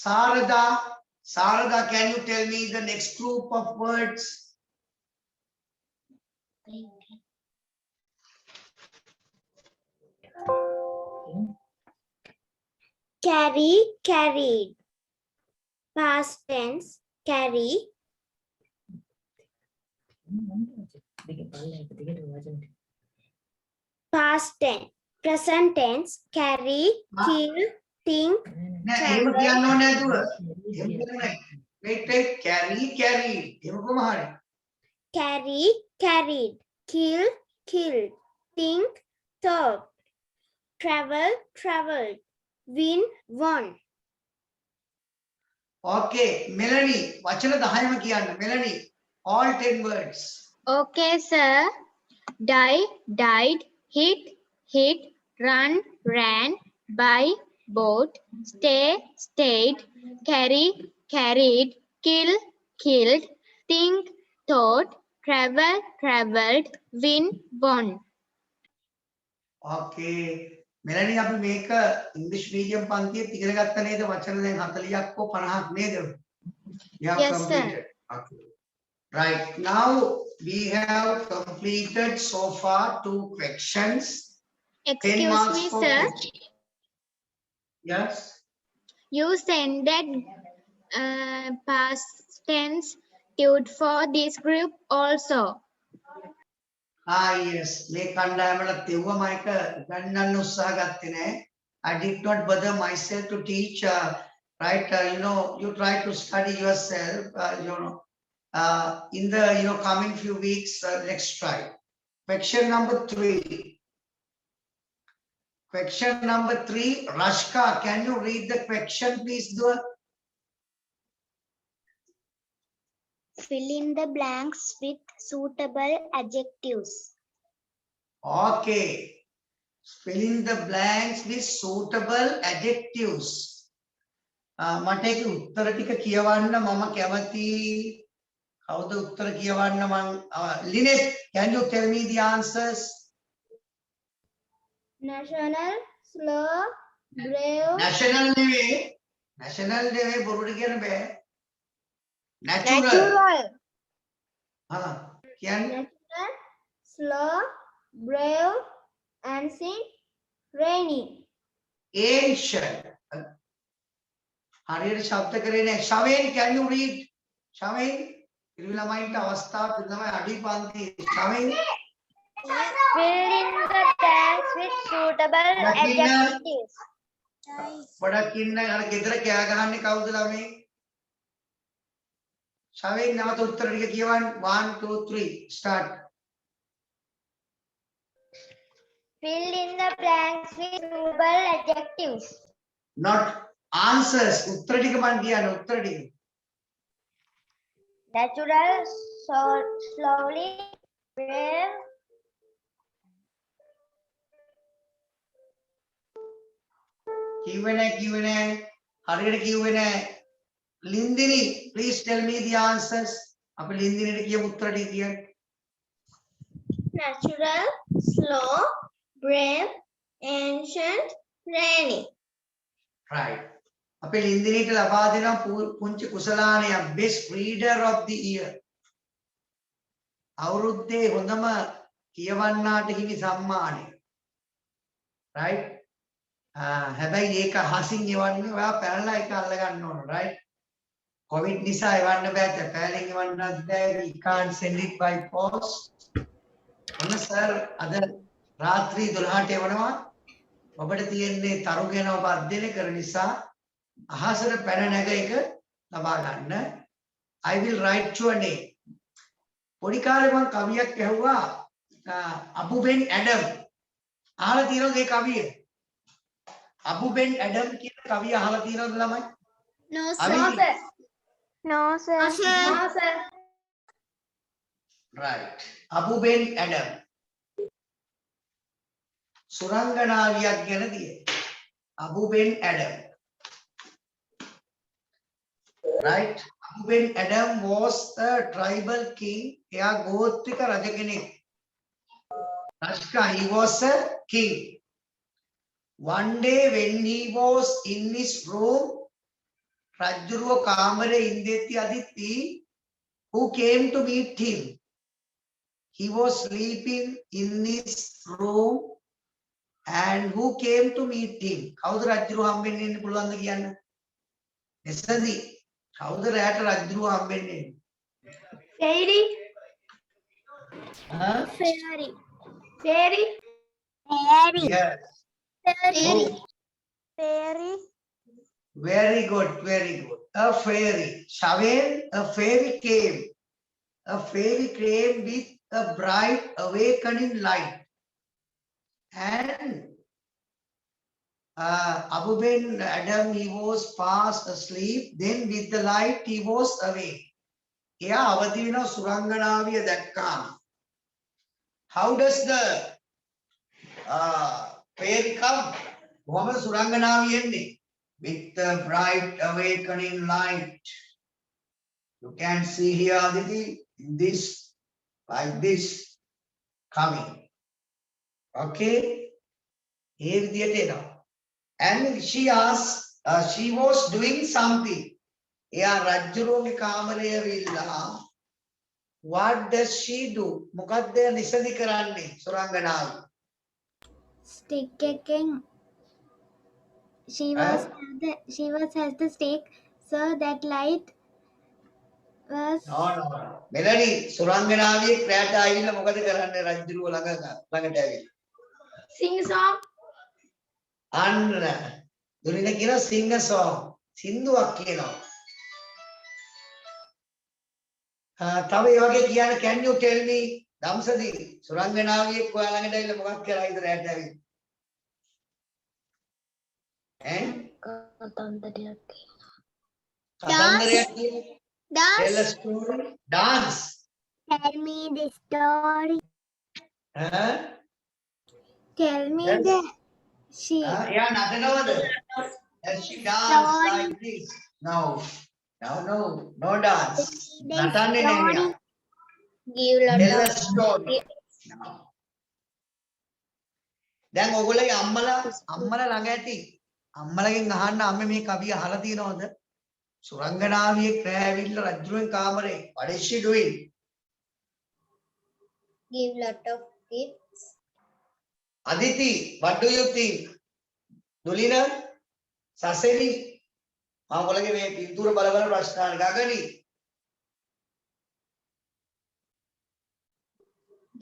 [SPEAKER 1] Sarada, can you tell me the next group of words?
[SPEAKER 3] Carried. Past tense, carry. Past tense, present tense, carry, kill, think,
[SPEAKER 1] නෑ එහෙම කියන්න ඕනේ නැතුව. එහෙම කියන්නේ. Wait, carried. එහෙම කොහොම හරි.
[SPEAKER 3] carried, killed, think, thought, traveled, win, won.
[SPEAKER 1] Okay, Melanie, වචන 10ම කියන්න. Melanie, all 10 words.
[SPEAKER 2] Okay, sir. Die, died, hit, run, ran, buy, bought, stay, stayed, carry, carried, kill, killed, think, thought, travel, travelled, win, won.
[SPEAKER 1] Okay. මෙලනි අපි මේක ඉංග්‍රීසි medium පන්තියේ ඉගෙන ගත්ත නේද වචන දැන් 40ක් හෝ 50ක් නේද? You have
[SPEAKER 2] Yes, sir.
[SPEAKER 1] completed. Okay. Right. Now we have completed so far 2 questions. 10
[SPEAKER 2] Excuse
[SPEAKER 1] marks
[SPEAKER 2] me,
[SPEAKER 1] for
[SPEAKER 2] sir.
[SPEAKER 1] each. Yes.
[SPEAKER 2] You sent that past tense tude for this group also.
[SPEAKER 1] Ah, yes. මේ කණ්ඩායමට තෙව්ව මයික ගන්නන්න උත්සාහ ගත්තේ නෑ. I did not bother myself to teach, right? You know, you try to study yourself, in the, coming few weeks, let's try. Question number 3. Question number 3, Rashka, can you read the question, please, Dua?
[SPEAKER 3] Fill in the blanks with suitable adjectives.
[SPEAKER 1] Okay. Fill in the blanks with suitable adjectives. මට ඒක උත්තර ටික කියවන්න මම කැමති. කවුද උත්තර කියවන්න මං Linet, can you tell me the answers?
[SPEAKER 3] National, slow, brave,
[SPEAKER 1] National නෙවෙයි බොරුට කියන්න බෑ. Natural. කියන්නේ
[SPEAKER 3] natural, slow, brave, ancient, rainy.
[SPEAKER 1] ancient. හරියට ශබ්ද කරේ නෑ. Shaven, can you read? Shaven, ඉරිවි ළමයින්ට අවස්ථාව දෙනවා අඩි පන්ති. Shaven,
[SPEAKER 3] Fill in the blanks with suitable adjectives.
[SPEAKER 1] පොඩක් ඉන්න අර ගෙදර කෑ ගහන්නේ කවුද ළමයි? Shaven, නැවත උත්තර ටික කියවන්න. 1 2 3 start.
[SPEAKER 3] Fill in the blanks with suitable adjectives.
[SPEAKER 1] Not answers. උත්තර ටික මන් කියන්න උත්තර ටික.
[SPEAKER 3] Natural, slowly, brave,
[SPEAKER 1] කිව්වේ නෑ. හරියට කිව්වේ නෑ. Lindini, please tell me the answers. අපි ලින්දිනිට කියමු උත්තර ටික කියන්න.
[SPEAKER 3] natural, slow, brave, ancient, rainy.
[SPEAKER 1] Right. අපේ ලින්දිනිට ලබා දෙනවා පුංචි කුසලානයක් best reader of the year. අවුරුද්දේ හොඳම කියවන්නාට හිමි සම්මානය. Right? හැබැයි ඒක හසින් එවන්නේ ඔයා පැනලා ඒක අල්ල ගන්න ඕන, right? COVID නිසා එවන්න බෑ. පැලෙන් එවන්නත් බෑ. We can't send it by post. ඔන්න සර් අද රාත්‍රී 12ට එවනවා. ඔබට තියෙන්නේ තරුගෙන ඔබ අධ්‍යයනය කරන නිසා අහසට පැන නැග එක ලබා ගන්න. I will write your name. පොඩි කාලේ මම කවියක් ඇහුවා අබුබෙන් ඇඩම්. අහලා තියෙනවද ඒ කවිය? අබුබෙන් ඇඩම් කියන කවිය අහලා තියෙනවද ළමයි?
[SPEAKER 2] No,
[SPEAKER 1] අවි-
[SPEAKER 2] sir.
[SPEAKER 3] No, sir.
[SPEAKER 2] No, sir.
[SPEAKER 3] No, sir.
[SPEAKER 1] Right. අබුබෙන් ඇඩම්. සුරංගනාවියක් ගැන තියෙන්නේ. අබුබෙන් ඇඩම්. Right? Abuben Adam was a tribal king. එයා ගෝත්‍රික රජ කෙනෙක්. Rashka, he was a king. One day when he was in his room, රජුරුව කාමරේ ඉඳෙද්දී අදිත්ති, who came to meet him? He was sleeping in his room and who came to meet him? කවුද රජුරුව හම්බෙන්න ඉන්න පුළුවන්ද කියන්න? එසදී කවුද රැට රජුරුව හම්බෙන්නේ?
[SPEAKER 5] Fairy.
[SPEAKER 3] Fairy.
[SPEAKER 5] Fairy.
[SPEAKER 3] Fairy.
[SPEAKER 1] Yes.
[SPEAKER 3] Fairy.
[SPEAKER 1] Oh,
[SPEAKER 3] Fairy.
[SPEAKER 1] very good, very good. A fairy. Shavel, a fairy came. A fairy came with a bright awakening light. And Abuben Adam, he was fast asleep. Then with the light, he was awake. එයා අවදි වෙනවා සුරංගනාවිය දැක්කාම. How does the fairy come? කොහොමද සුරංගනාවිය එන්නේ? With the bright awakening light. You can see here Aditi, this like this coming. Okay? ඒ විදියට එනවා. And she asked, she was doing something. එයා රජුරුවන්ගේ කාමරය ඇවිල්ලා what does she do? මොකක්ද නිසඳි කරන්නේ සුරංගනාව?
[SPEAKER 3] Stick again. She was has the stick, so that light was.
[SPEAKER 1] No. මෙලනි සුරංගනාවිය ක්‍රෑට ආවිල්ලා මොකද කරන්නේ රජුරුව ළඟට ඇවිල්ලා?
[SPEAKER 5] Sing song.
[SPEAKER 1] අන්න දුනින කියන sing a song. සින්දුවක් කියනවා. තව ඒ වගේ කියන්න can you tell me දම්සදී සුරංගනාවියෙක් ඔයා ළඟට ඇවිල්ලා මොකක් කරයිද රැට ඇවිල්ලා? කතන්දරයක් කියනවා. Tell a story. Dance.
[SPEAKER 3] Tell me the story. Tell me
[SPEAKER 1] Yes.
[SPEAKER 3] the she.
[SPEAKER 1] එයා නටනවද? As she dance like this. No dance. නටන්නේ නෑ මෙයා.
[SPEAKER 2] Give lot
[SPEAKER 1] Tell a
[SPEAKER 2] of
[SPEAKER 1] story. No. දැන් ඔයගොල්ලෝගේ අම්මලා ළඟ ඇති. අම්මලගෙන් අහන්න අම්මේ මේ කවිය අහලා තියෙනවද? සුරංගනාවියෙක් රැ ඇවිල්ලා රජුගේ කාමරේ. What is she doing?
[SPEAKER 2] give lot of gifts.
[SPEAKER 1] Aditi, what do you think? Dulina, Saseni, මම ඔයගොල්ලෝගේ මේ පින්තූර බල ප්‍රශ්න අහන්න ගගනි.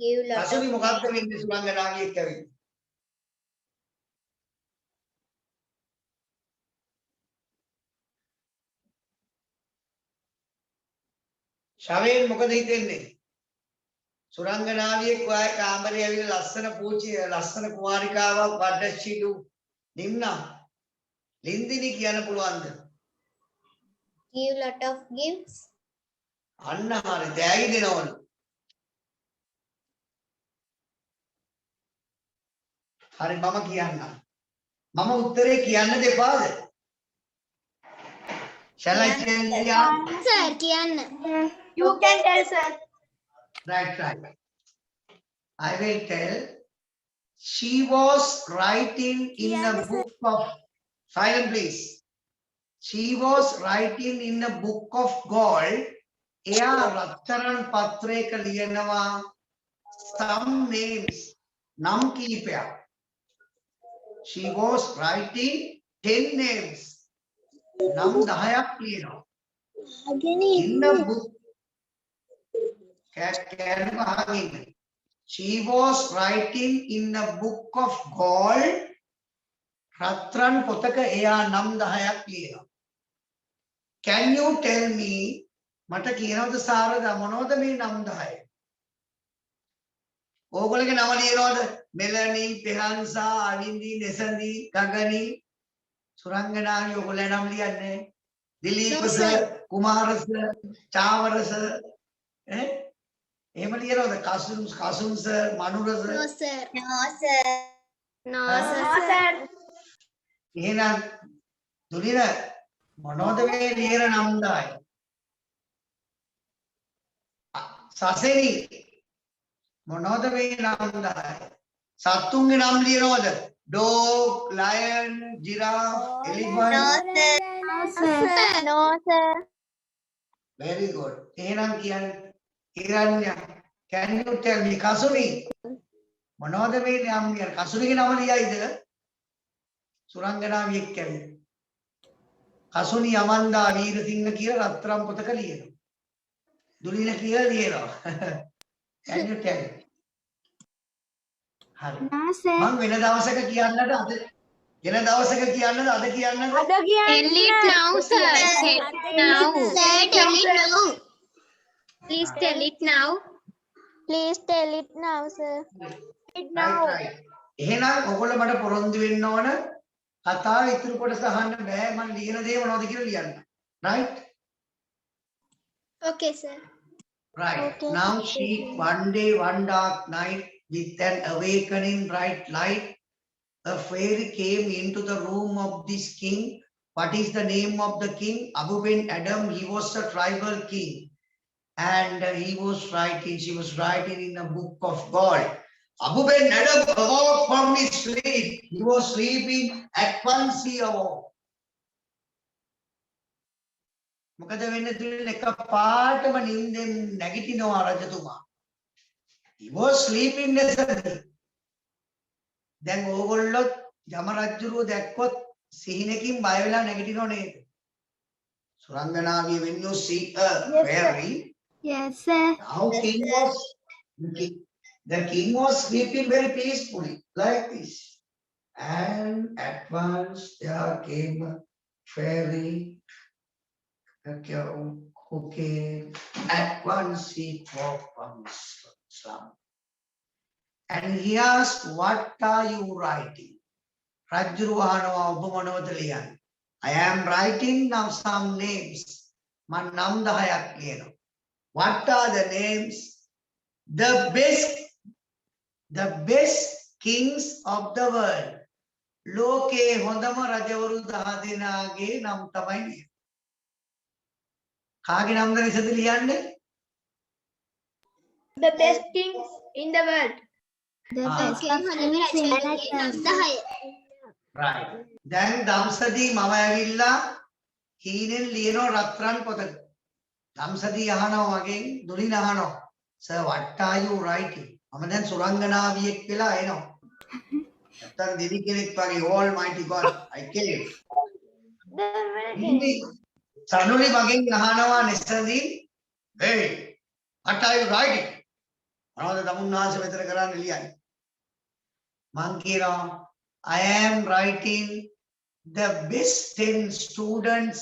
[SPEAKER 2] Give lot
[SPEAKER 1] සසුනි
[SPEAKER 2] of
[SPEAKER 1] මොකක්ද වෙන්නේ සුරංගනාවියෙක් ඇවිල්ලා? ශවෙන් මොකද හිතෙන්නේ? සුරංගනාවියෙක් ඔයාගේ කාමරේ ඇවිල්ලා ලස්සන කුමාරිකාවක් what does she do? නිම්නා ලින්දිනි කියන්න පුළුවන්ද?
[SPEAKER 2] give lot of gifts.
[SPEAKER 1] අන්න හරි තෑගි දෙනවලු. හරි මම කියන්නම්. මම උත්තරේ කියන්න දෙපාද? Shall I tell you?
[SPEAKER 2] Sir, kiyanna.
[SPEAKER 5] You can tell, sir.
[SPEAKER 1] Right. I will tell. She was writing in a book of silence, please. She was writing in a book of gold. එයා රත්තරන් පත්‍රයක ලියනවා some names. නම් කීපයක්. She was writing 10 names. නම් 10ක් ලියනවා. In the book. She was writing in a book of gold. රත්රන් පොතක එයා නම් 10ක් ලියනවා. Can you tell me මට කියනවද සාරද මොනවද මේ නම් 10? ඕගොල්ලෝගේ නම ලියනවද? මෙලනි, පෙහන්සා, අවින්දි, නෙසන්දි, ගගනි, සුරංගනාවි ඔයගොල්ලෝ නම් ලියන්නේ. දිලීප සර්, කුමාර සර්, චාවර සර් එහෙම ලියනවද? Kasun sir, Manura sir.
[SPEAKER 2] No, sir. No, sir. No, sir.
[SPEAKER 5] No, sir.
[SPEAKER 1] එහෙනම් දුලින මොනවද මේ ලියන නම් 10? සසෙනි මොනවද මේ නම් 10? සත්තුන්ගේ නම් ලියනවද? Dog, lion, giraffe, elephant.
[SPEAKER 2] No, sir. No, sir.
[SPEAKER 1] Very good. එහෙනම් කියන්නේ හිරණ්‍ය. Can you tell me Kasuni මොනවද මේ නම් ලියන? කසුනිගේ නම ලියයිද? සුරංගනාවියෙක් කැවිද? කසුනි යමන්දා වීරසිංහ කියලා රත්තරන් පොතක ලියනවා. දුලින කියලා ලියනවා. Can you tell me? හරි.
[SPEAKER 3] No, sir.
[SPEAKER 1] මම වෙන දවසක කියන්නද අද අද කියන්නද?
[SPEAKER 2] Tell it now, sir. Now. Sir, tell it now. Please tell it now. Please tell it now, sir.
[SPEAKER 1] Right. එහෙනම් ඔයගොල්ලෝ මට පොරොන්දු වෙන්න ඕන කතාව ඉතුරු කොටස අහන්න බෑ මම ලියන දේ මොනවද කියලා ලියන්න. Right?
[SPEAKER 2] Okay, sir.
[SPEAKER 1] Right.
[SPEAKER 3] Okay,
[SPEAKER 1] Now
[SPEAKER 3] teacher.
[SPEAKER 1] she, one day, one dark night, with an awakening bright light, a fairy came into the room of this king. What is the name of the king? Abu bin Adam. He was a tribal king. And he was writing, she was writing in a book of God. Abu bin Adam awoke from his sleep. He was sleeping. At once he awoke. මොකද වෙන්නේ තුලින් එකපාරටම නිින්දෙන් නැගිටිනවා රජතුමා. He was sleeping necessarily. දැන් ඕගොල්ලොත් යම රජුරුව දැක්කොත් සිහිනකින් බය වෙලා නැගිටිනව නේද? සුරංගනාවිය when you see a fairy.
[SPEAKER 3] Yes, sir.
[SPEAKER 1] Now the king was sleeping very peacefully like this. And at once there came a fairy. Okay. At once he woke from his slumber. And he asked, what are you writing? Rajruhanawa Upamanavadaliyan. I am writing now some names. Man nam dahayak liyena. What are the names? The best kings of the world. Loke hondama rajavaru 10 denage nam tamai liya. Kaage namda nisada liyanne?
[SPEAKER 5] The best kings in the world.
[SPEAKER 3] The
[SPEAKER 1] Ah.
[SPEAKER 3] best of kings in the world.
[SPEAKER 1] Right. Then Damsadi mama ඇවිල්ලා හීනෙන් ලියනවා රත්රන් පොතක. Damsadi අහනවා වගේ දුලින අහනවා. Sir, what are you writing? මම දැන් සුරංගනාවියෙක් වෙලා එනවා. නැත්තම් දෙවි කෙනෙක් වගේ almighty God I came. සනුලි මගෙන් අහනවා නැසදී hey what are you writing? මොනවද තමුන්නාස මෙතන කරන්න ලියන්නේ? මං කියනවා I am writing the best 10 students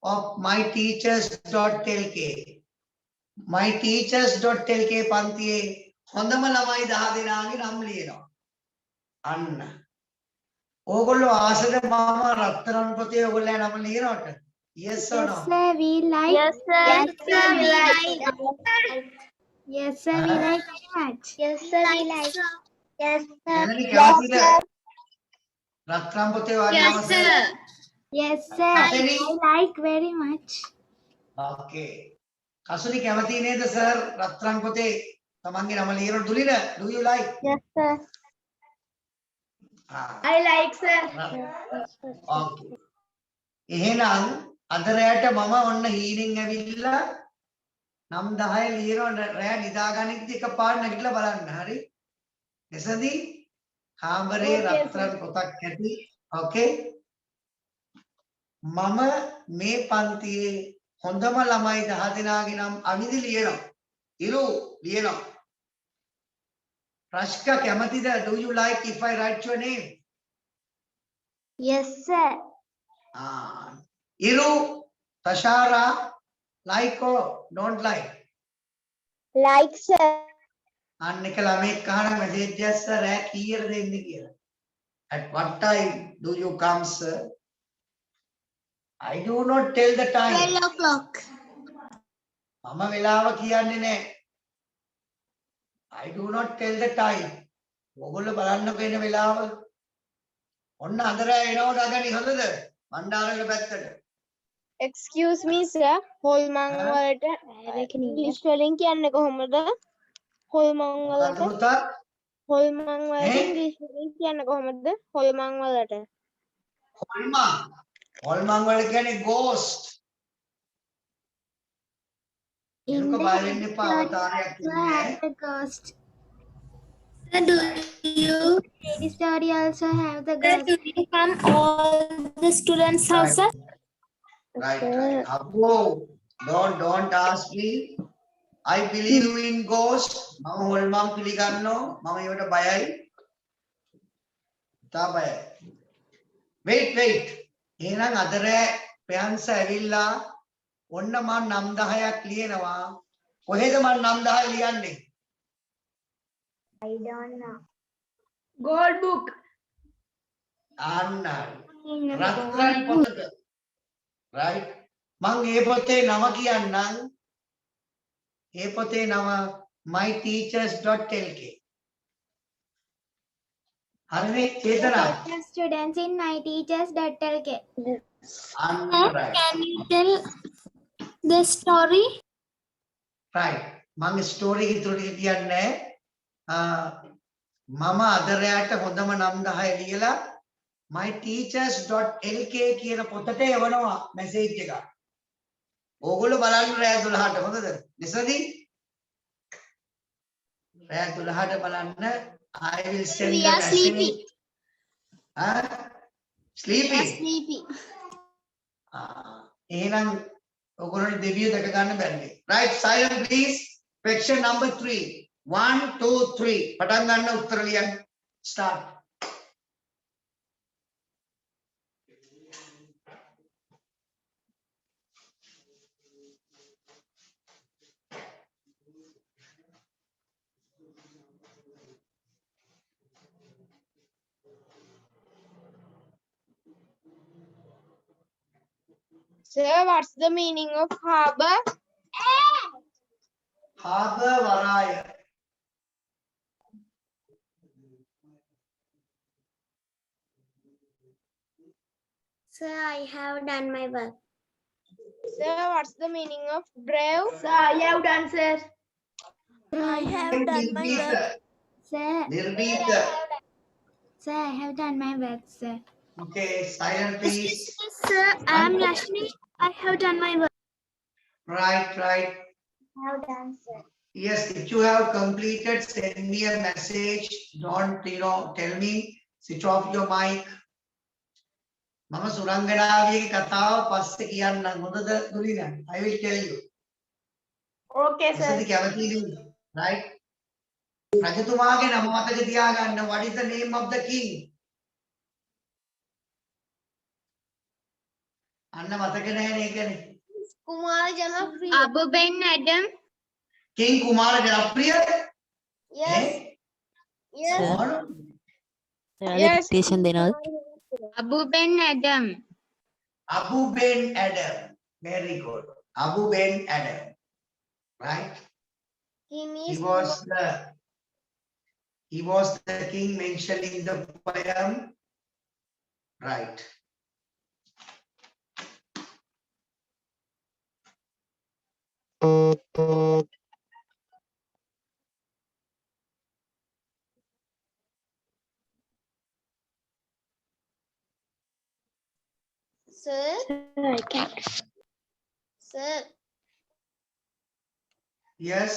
[SPEAKER 1] of my teachers.lk. My teachers.lk පන්තියේ හොඳම ළමයි 10 දෙනාගේ නම් ලියනවා. අන්න. ඕගොල්ලෝ ආසද මම රත්තරන් පොතේ ඕගොල්ලෝ නම ලියනවට? Yes or
[SPEAKER 3] Yes,
[SPEAKER 1] no?
[SPEAKER 3] sir. We like.
[SPEAKER 2] Yes, sir.
[SPEAKER 3] Yes, sir.
[SPEAKER 2] We like.
[SPEAKER 3] Yes, sir. We like very much.
[SPEAKER 2] Yes, sir. We like. Yes, sir.
[SPEAKER 1] එළනි කැමතිද? රත්තරන් පොතේ වගේ නම sir.
[SPEAKER 3] Yes, sir.
[SPEAKER 1] Atani?
[SPEAKER 3] I like very much.
[SPEAKER 1] Okay. Kasuni කැමති නේද sir රත්තරන් පොතේ තමන්ගේ නම ලියන දුලින do you like?
[SPEAKER 2] Yes, sir.
[SPEAKER 5] I like, sir.
[SPEAKER 1] Okay. එහෙනම් අද රැයට මම ඔන්න හීනෙන් ඇවිල්ලා නම් 10 ලියනවා රැය නිදාගනිද්දි එකපාර නැගිටලා බලන්න හරි එසදී කාමරේ රත්තරන් පොතක් ඇති ඕකේ මම මේ පන්තියේ හොඳම ළමයි 10 දෙනාගේ නම් අනිදි ලියනවා ඉරු ලියනවා රශ්ක කැමතිද do you like if I write your name?
[SPEAKER 3] Yes, sir.
[SPEAKER 1] Iru, Tashara, like or don't like?
[SPEAKER 3] Like, sir.
[SPEAKER 1] අන්න එක ළමෙක් අහන මැසේජ් එකක් සර් රෑ කීයද දෙන්නේ කියලා. At what time do you come sir? I do not tell the time.
[SPEAKER 2] 12 o'clock.
[SPEAKER 1] මම වෙලාව කියන්නේ නැහැ. I do not tell the time. ඔයගොල්ලෝ බලන්නකෝ එන වෙලාව. ඔන්න අද රෑ එනවට අගනි හොඳද? මණ්ඩාරවල පැත්තට.
[SPEAKER 7] Excuse me, sir. හොල්මන් වලට ඉංග්‍රීසි වලින් කියන්නේ කොහොමද? හොල්මන් වලට
[SPEAKER 1] පුතා
[SPEAKER 7] හොල්මන් වලට
[SPEAKER 1] ඈ?
[SPEAKER 7] ඉංග්‍රීසි වලින් කියන්නේ කොහොමද? හොල්මන් වලට.
[SPEAKER 1] හොල්මන් වල කියන්නේ ghost.
[SPEAKER 3] In
[SPEAKER 1] එනක
[SPEAKER 3] the
[SPEAKER 1] බය වෙන්න එපා අවතාරයක්
[SPEAKER 3] Sir,
[SPEAKER 1] ඉන්නේ.
[SPEAKER 3] have the ghost.
[SPEAKER 2] Do you
[SPEAKER 3] Lady story also have the ghost.
[SPEAKER 2] come all the students' house?
[SPEAKER 1] Right. Abbo, don't ask me. I believe in ghost. මම හොල්මන් පිළිගන්නෝ. මම ඒවට බයයි. තා බයයි. Wait. එහෙනම් අදරේ ප්‍රයන්ස ඇවිල්ලා ඔන්න මම නම් 10ක් ලියනවා. කොහෙද මම නම් 10 ලියන්නේ?
[SPEAKER 3] I don't know.
[SPEAKER 5] Gold book.
[SPEAKER 1] අන්න රත්තරන් පොතක. Right. මම ඒ පොතේ නම කියන්නම්. ඒ පොතේ නම myteachers.lk. හරිනේ චේතනා?
[SPEAKER 2] Students in myteachers.lk.
[SPEAKER 1] right.
[SPEAKER 3] Can you tell the story?
[SPEAKER 1] right. මම ස්ටෝරි ඉතුරු ටික කියන්නේ මම අදරයට හොඳම නම් 10 ලියලා myteachers.lk කියන පොතට එවනවා මැසේජ් එකක්. ඕගොල්ලෝ බලන්න රෑ 12ට හොඳද? නිසදී රෑ 12ට බලන්න. I will send
[SPEAKER 3] We
[SPEAKER 1] the
[SPEAKER 3] are
[SPEAKER 1] message.
[SPEAKER 3] sleepy.
[SPEAKER 1] Sleepy.
[SPEAKER 3] Sleepy.
[SPEAKER 1] එහෙනම් ඔයගොල්ලෝ දෙවියෝ දැක ගන්න බැරිනේ. Right, silent please. Question number 3. 1 2 3. පටන් ගන්න උත්තර ලියන්න. Start.
[SPEAKER 7] Sir, what's the meaning of harbor?
[SPEAKER 1] Harbour වරාය.
[SPEAKER 3] Sir, I have done my work.
[SPEAKER 7] Sir, what's the meaning of brave?
[SPEAKER 5] Sir, I have done, sir.
[SPEAKER 4] I have done my work.
[SPEAKER 2] Sir,
[SPEAKER 1] නිර්භීත.
[SPEAKER 2] sir, I have done my work, sir.
[SPEAKER 1] Okay, silent please.
[SPEAKER 3] Sir, I am Rashmi. I have done my work.
[SPEAKER 1] Right, right.
[SPEAKER 2] I have done, sir.
[SPEAKER 1] Yes, if you have completed, send me a message. Don't, tell me, switch off your mic. මම සුරංගනාවියගේ කතාව පස්සේ කියන්නම් හොඳද දුලින? I will tell you.
[SPEAKER 5] Okay, sir.
[SPEAKER 1] ඉතින් කැමතිද? Right? රජතුමාගේ නම මතක තියාගන්න. What is the name of the king? අන්න මතක නැහැ ඒකනේ.
[SPEAKER 7] Kumar Janapriya.
[SPEAKER 3] Abu Ben Adam.
[SPEAKER 1] King කුමාර ජනප්‍රිය?
[SPEAKER 7] Yes. Yes.
[SPEAKER 4] එයාලා dictation දෙනවද?
[SPEAKER 3] Abu Ben Adam.
[SPEAKER 1] Abu Ben Adam. Very good. Abu Ben Adam. Right?
[SPEAKER 7] He
[SPEAKER 1] He
[SPEAKER 7] means
[SPEAKER 1] was the king mentioned in the poem. Right.
[SPEAKER 7] sir.
[SPEAKER 3] I can.
[SPEAKER 7] Sir,
[SPEAKER 1] Yes.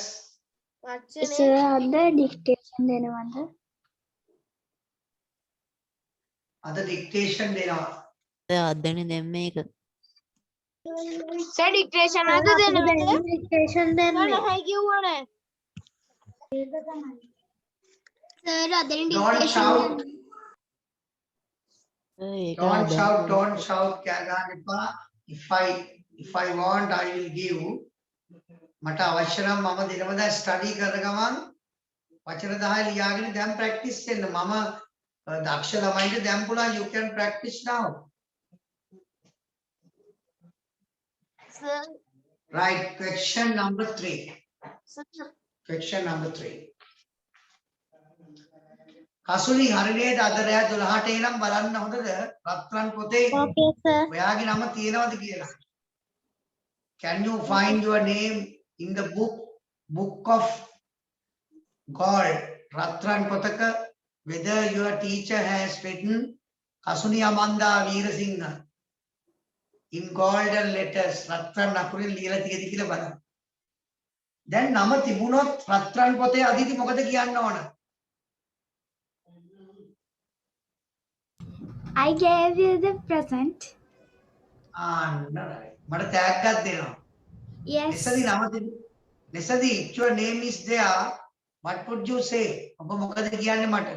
[SPEAKER 7] what's your
[SPEAKER 3] Sir,
[SPEAKER 7] name?
[SPEAKER 3] other dictation දෙනවද?
[SPEAKER 1] අද dictation දෙනවා.
[SPEAKER 4] අදනේ දැන් මේක.
[SPEAKER 7] Sir, dictation අද දෙනවද?
[SPEAKER 3] Dictation
[SPEAKER 7] Sir, නැහැ කිව්වා නෑ.
[SPEAKER 3] Sir, other
[SPEAKER 1] Don't shout.
[SPEAKER 4] ඒක
[SPEAKER 1] Don't
[SPEAKER 4] අද
[SPEAKER 1] shout. Don't shout. කෑ ගන්න එපා. If I want, I will give. මට අවශ්‍ය නම් මම දිනම දැන් ස්ටඩි කරන ගමන් වචන 10 ලියාගෙන දැන් ප්‍රැක්ටිස් වෙන්න. මම දක්ෂ ළමයින්ට දැන් පුළුවන් you can practice now.
[SPEAKER 7] Sir,
[SPEAKER 1] Right. Question number 3.
[SPEAKER 7] sir.
[SPEAKER 1] Question number 3. Kasuni හරිනේද අද රෑ 12ට එනම් බලන්න හොඳද? රත්රන් පොතේ
[SPEAKER 3] Okay, sir.
[SPEAKER 1] ඔයාගේ නම තියෙනවද කියලා? Can you find your name in the book of God? රත්රන් පොතක whether your teacher has written Kasuni Amanda Weerasinghe in golden letters රත්රන් අකුරින් ලියලා තියෙද කියලා බලන්න. දැන් නම තිබුණොත් රත්රන් පොතේ අදිති මොකද කියන්න ඕන?
[SPEAKER 2] I gave you the present.
[SPEAKER 1] මට තෑග්ගක් දෙනවා.
[SPEAKER 2] Yes.
[SPEAKER 1] Nesadi නම තිබු. Nesadi, if your name is there, what would you say? ඔබ මොකද කියන්නේ මට?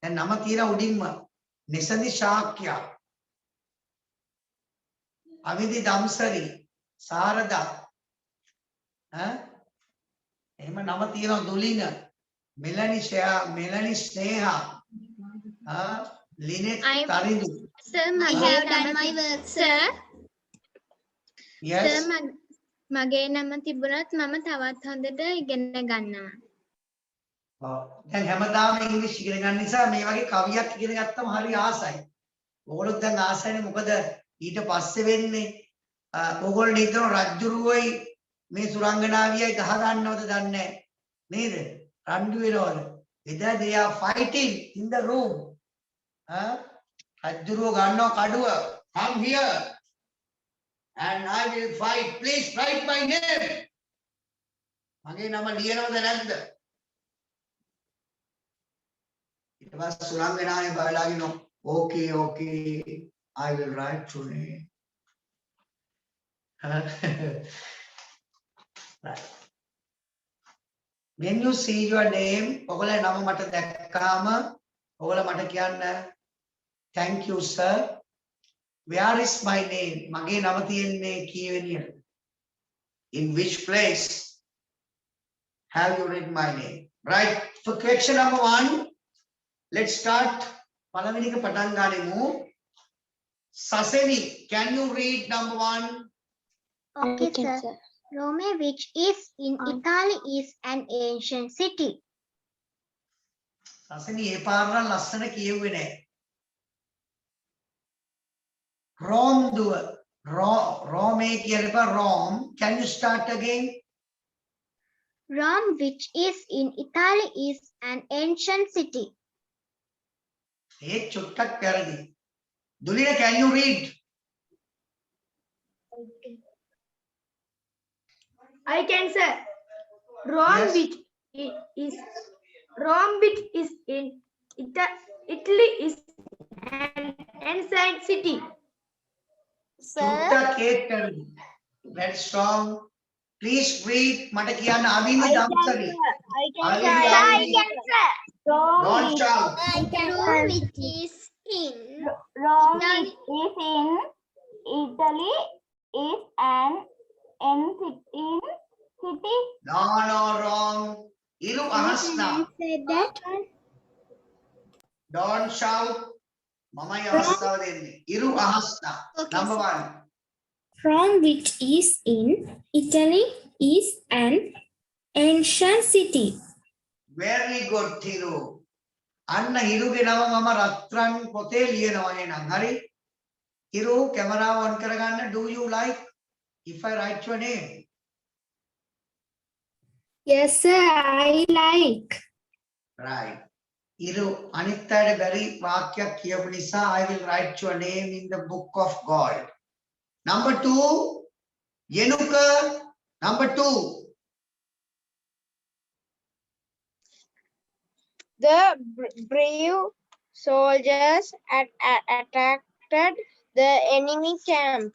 [SPEAKER 1] දැන් නම තියෙන උඩින්ම. Nesadi ශාක්‍ය. අවිදි දම්සරි. සාරදා. එහෙම නම තියෙනවා දුලින. මෙලනි ස්නේහා. ලිනෙත් Tharindu.
[SPEAKER 3] Sir, I have done my work, sir.
[SPEAKER 1] Yes.
[SPEAKER 3] Sir, මගේ නම තිබුණත් මම තවත් හොඳට ඉගෙන ගන්නවා.
[SPEAKER 1] දැන් හැමදාම ඉංග්‍රීසි ඉගෙන ගන්න නිසා මේ වගේ කවියක් ඉගෙන ගත්තම හරි ආසයි. ඕගොල්ලෝ දැන් ආසයිනේ මොකද ඊට පස්සේ වෙන්නේ ඕගොල්ලෝ හිතන රජ්ජුරුවෝයි මේ සුරංගනාවියයි ගහ ගන්නවද දන්නේ නේද? රණ්ඩු වෙනවද? whether they are fighting in the room. රජ්ජුරුවෝ ගන්නවා කඩුව. Come here and I will fight. Please write my name. මගේ නම ලියනවද නැද්ද? ඊට පස්සේ සුරංගනාවේ බලලාගෙන okay I will write your name. Right. When you see your name ඔයගොල්ලෝ නම මට දැක්කාම ඔයගොල්ලෝ මට කියන්න thank you sir. Where is my name? මගේ නම තියෙන්නේ කීවෙනියද? In which place have you read my name? Right. So question number 1. Let's start. පළවෙනි එක පටන් ගනිමු. Saseni, can you read number 1?
[SPEAKER 3] Okay, sir. Rome, which is in Italy, is an ancient city.
[SPEAKER 1] Saseni ඒ පාරන ලස්සන කියෙව්වේ නෑ. Rome දුව. Rome කියලපා Rome. Can you start again?
[SPEAKER 3] Rome, which is in Italy, is an ancient city.
[SPEAKER 1] ඒ චුට්ටක් වැරදි. Dulina, can you read?
[SPEAKER 5] I can say Rome,
[SPEAKER 1] Yes.
[SPEAKER 5] which is in Italy, is an ancient city.
[SPEAKER 1] චුට්ටක් ඒත් වැරදි. Very strong. Please read. මට කියන්න අවින්ද දම්සරි. Don't shout.
[SPEAKER 3] Rome, which is in
[SPEAKER 8] Rome is in Italy, is an ancient city.
[SPEAKER 1] No, wrong. Iru ahasna.
[SPEAKER 3] said that.
[SPEAKER 1] Don't shout. Mama avasthawa denne. Iru ahasna.
[SPEAKER 3] Okay,
[SPEAKER 1] Number
[SPEAKER 3] sir.
[SPEAKER 1] 1.
[SPEAKER 3] Rome, which is in Italy, is an ancient city.
[SPEAKER 1] Very good, Thiru. Anna Hiruge nama mama Ratran පොතේ ලියනවා එහෙනම්. හරි? Hiru camera on කරගන්න. Do you like if I write your name?
[SPEAKER 3] Yes, sir, I like.
[SPEAKER 1] Right. Hiru අනිත් අයට බැරි වාක්‍යයක් කියපු නිසා I will write your name in the book of God. Number 2. Yenuka. Number 2.
[SPEAKER 7] The brave soldiers attacked the enemy camp.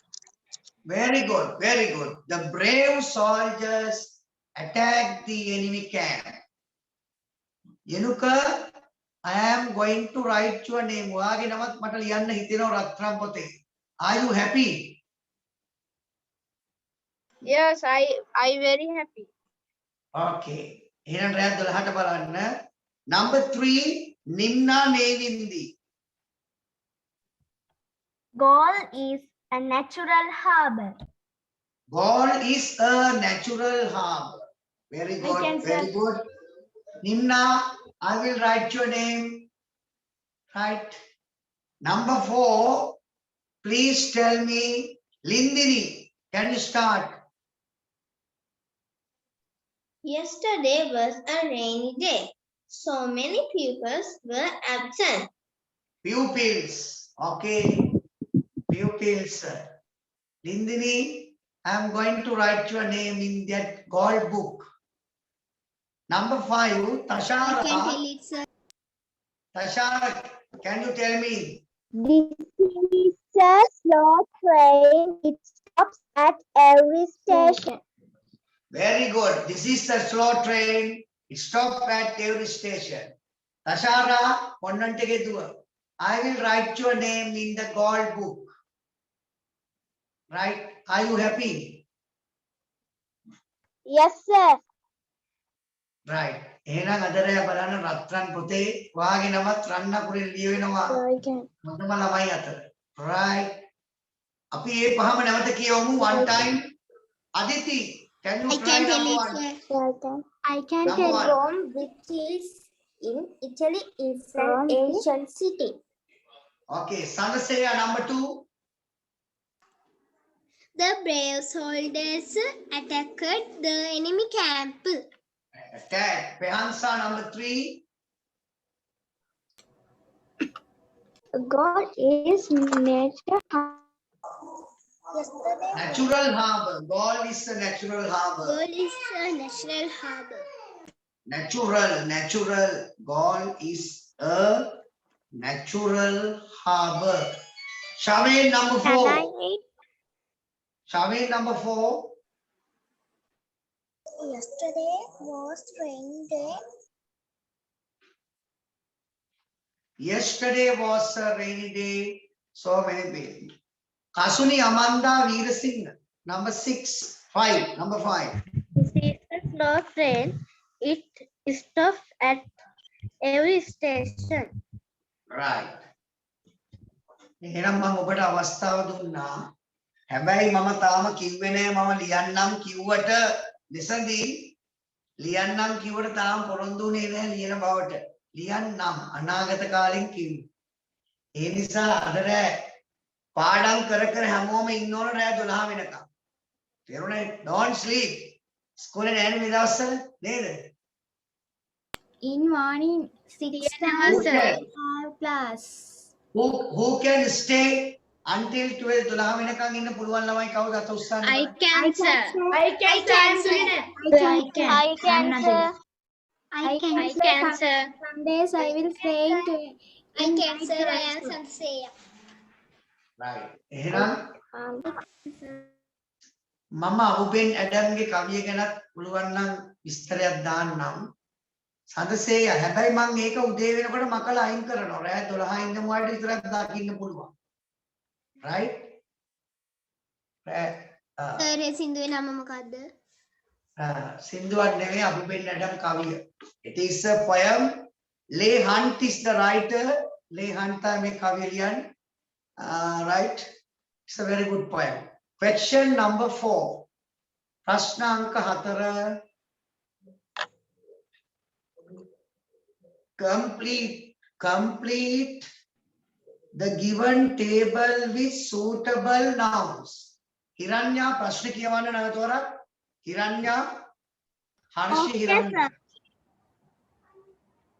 [SPEAKER 1] Very good, very good. The brave soldiers attacked the enemy camp. Yenuka, I am going to write your name. ඔයාගේ නමත් මට ලියන්න හිතෙනවා රත්නම් පොතේ. Are you happy?
[SPEAKER 7] Yes, I very happy.
[SPEAKER 1] Okay. එහෙනම් රෑ 12ට බලන්න. Number 3, Nimna Nevindi.
[SPEAKER 8] Gaul is a natural harbor.
[SPEAKER 1] Gaul is a natural harbor. Very good,
[SPEAKER 5] can
[SPEAKER 1] very
[SPEAKER 5] say-
[SPEAKER 1] good. Nimna, I will write your name. Right. Number 4, please tell me, Lindini, can you start?
[SPEAKER 2] Yesterday was a rainy day. So many pupils were absent.
[SPEAKER 1] Pupils. Okay. Pupils. Lindini, I am going to write your name in that Gaul book. Number 5, Tashara.
[SPEAKER 3] it, sir.
[SPEAKER 1] Tashara, can you tell me?
[SPEAKER 8] This is a slow train. It stops at every station.
[SPEAKER 1] Very good. This is the slow train. It stops at every station. Tashara, ponnante duwa. I will write your name in the Gaul book. Right? Are you happy?
[SPEAKER 8] Yes, sir.
[SPEAKER 1] Right. එහෙනම් අද රෑ බලන්න රත්රන් පොතේ වාගේ නමත් රන්නකුරේ ලියවෙනවා මොනම ළමයි අතර. Right. අපි මේ පහම නැවත කියවමු one time. Aditi, can you
[SPEAKER 8] I
[SPEAKER 1] try
[SPEAKER 8] can tell
[SPEAKER 1] number
[SPEAKER 8] it,
[SPEAKER 1] one?
[SPEAKER 8] sir.
[SPEAKER 3] I can
[SPEAKER 1] Number
[SPEAKER 3] tell
[SPEAKER 1] one.
[SPEAKER 3] Rome, which is in Italy, is an
[SPEAKER 8] Rome is-
[SPEAKER 3] ancient city.
[SPEAKER 1] Okay, Sanasaya, number two.
[SPEAKER 8] The brave soldiers attacked the enemy camp.
[SPEAKER 1] Attack. Pehansa, number three.
[SPEAKER 3] God is nature.
[SPEAKER 8] Yesterday,
[SPEAKER 1] Natural harbor. Gaul is a natural harbor.
[SPEAKER 8] Goal is a national harbor.
[SPEAKER 1] Natural. Gaul is a natural harbor. Shavin, number four. Shavin, number four.
[SPEAKER 8] Yesterday was rainy day.
[SPEAKER 1] Yesterday was a rainy day. So many people. Kasuni Amanda Veerasingh. Number 6. 5. Number 5.
[SPEAKER 3] The seasons not rain. It stops at every station.
[SPEAKER 1] Right. එහෙනම් මම ඔබට අවස්ථාව දුන්නා. හැබැයි මම තාම කිව්වේ නෑ මම ලියන්නම් කිව්වට දෙසඳී ලියන්නම් කිව්වට තාම පොරොන්දුුනේ නෑ ලියන බවට. ලියන්නම් අනාගත කාලෙන් කිව්වේ. ඒ නිසා අද රෑ පාඩම් කර කර හැමෝම ඉන්න ඕන රෑ 12 වෙනකම්. තේරුණේ? Don't sleep. ස්කෝලේ නෑනේ මේ දවස්වල නේද?
[SPEAKER 3] In morning, 6
[SPEAKER 1] Who can,
[SPEAKER 3] class.
[SPEAKER 1] who can stay until 12 12 වෙනකම් ඉන්න පුළුවන් ළමයි කවුද අත උස්සන්න?
[SPEAKER 8] I can, sir.
[SPEAKER 5] I can, sir.
[SPEAKER 8] I can, sir. I can, sir.
[SPEAKER 3] Some days I will stay
[SPEAKER 8] I can, sir. I am Sansaya.
[SPEAKER 1] Right. එහෙනම් මම අබුබෙන් ඇඩම්ගේ කවිය ගැනත් පුළුවන් නම් විස්තරයක් දාන්නම්. සඳසේය හැබැයි මම මේක උදේ වෙනකොට මකලා අයින් කරනවා. රෑ 12 ඉඳන් වාට විතරක් දකින්න පුළුවන්. Right?
[SPEAKER 8] සර් ඒ සින්දුවේ නම මොකද්ද?
[SPEAKER 1] සින්දුවක් නෙවෙයි අබුබෙන් ඇඩම් කවිය. It is a poem. Leigh Hunt is the writer. Leigh Hunt තමයි මේ කවිය ලියන්නේ. Right? It's a very good poem. Question number 4. ප්‍රශ්න අංක 4. Complete the given table with suitable nouns. Hiranya ප්‍රශ්න කියවන්න නැවතවරක්. Hiranya Harsha Hiranya.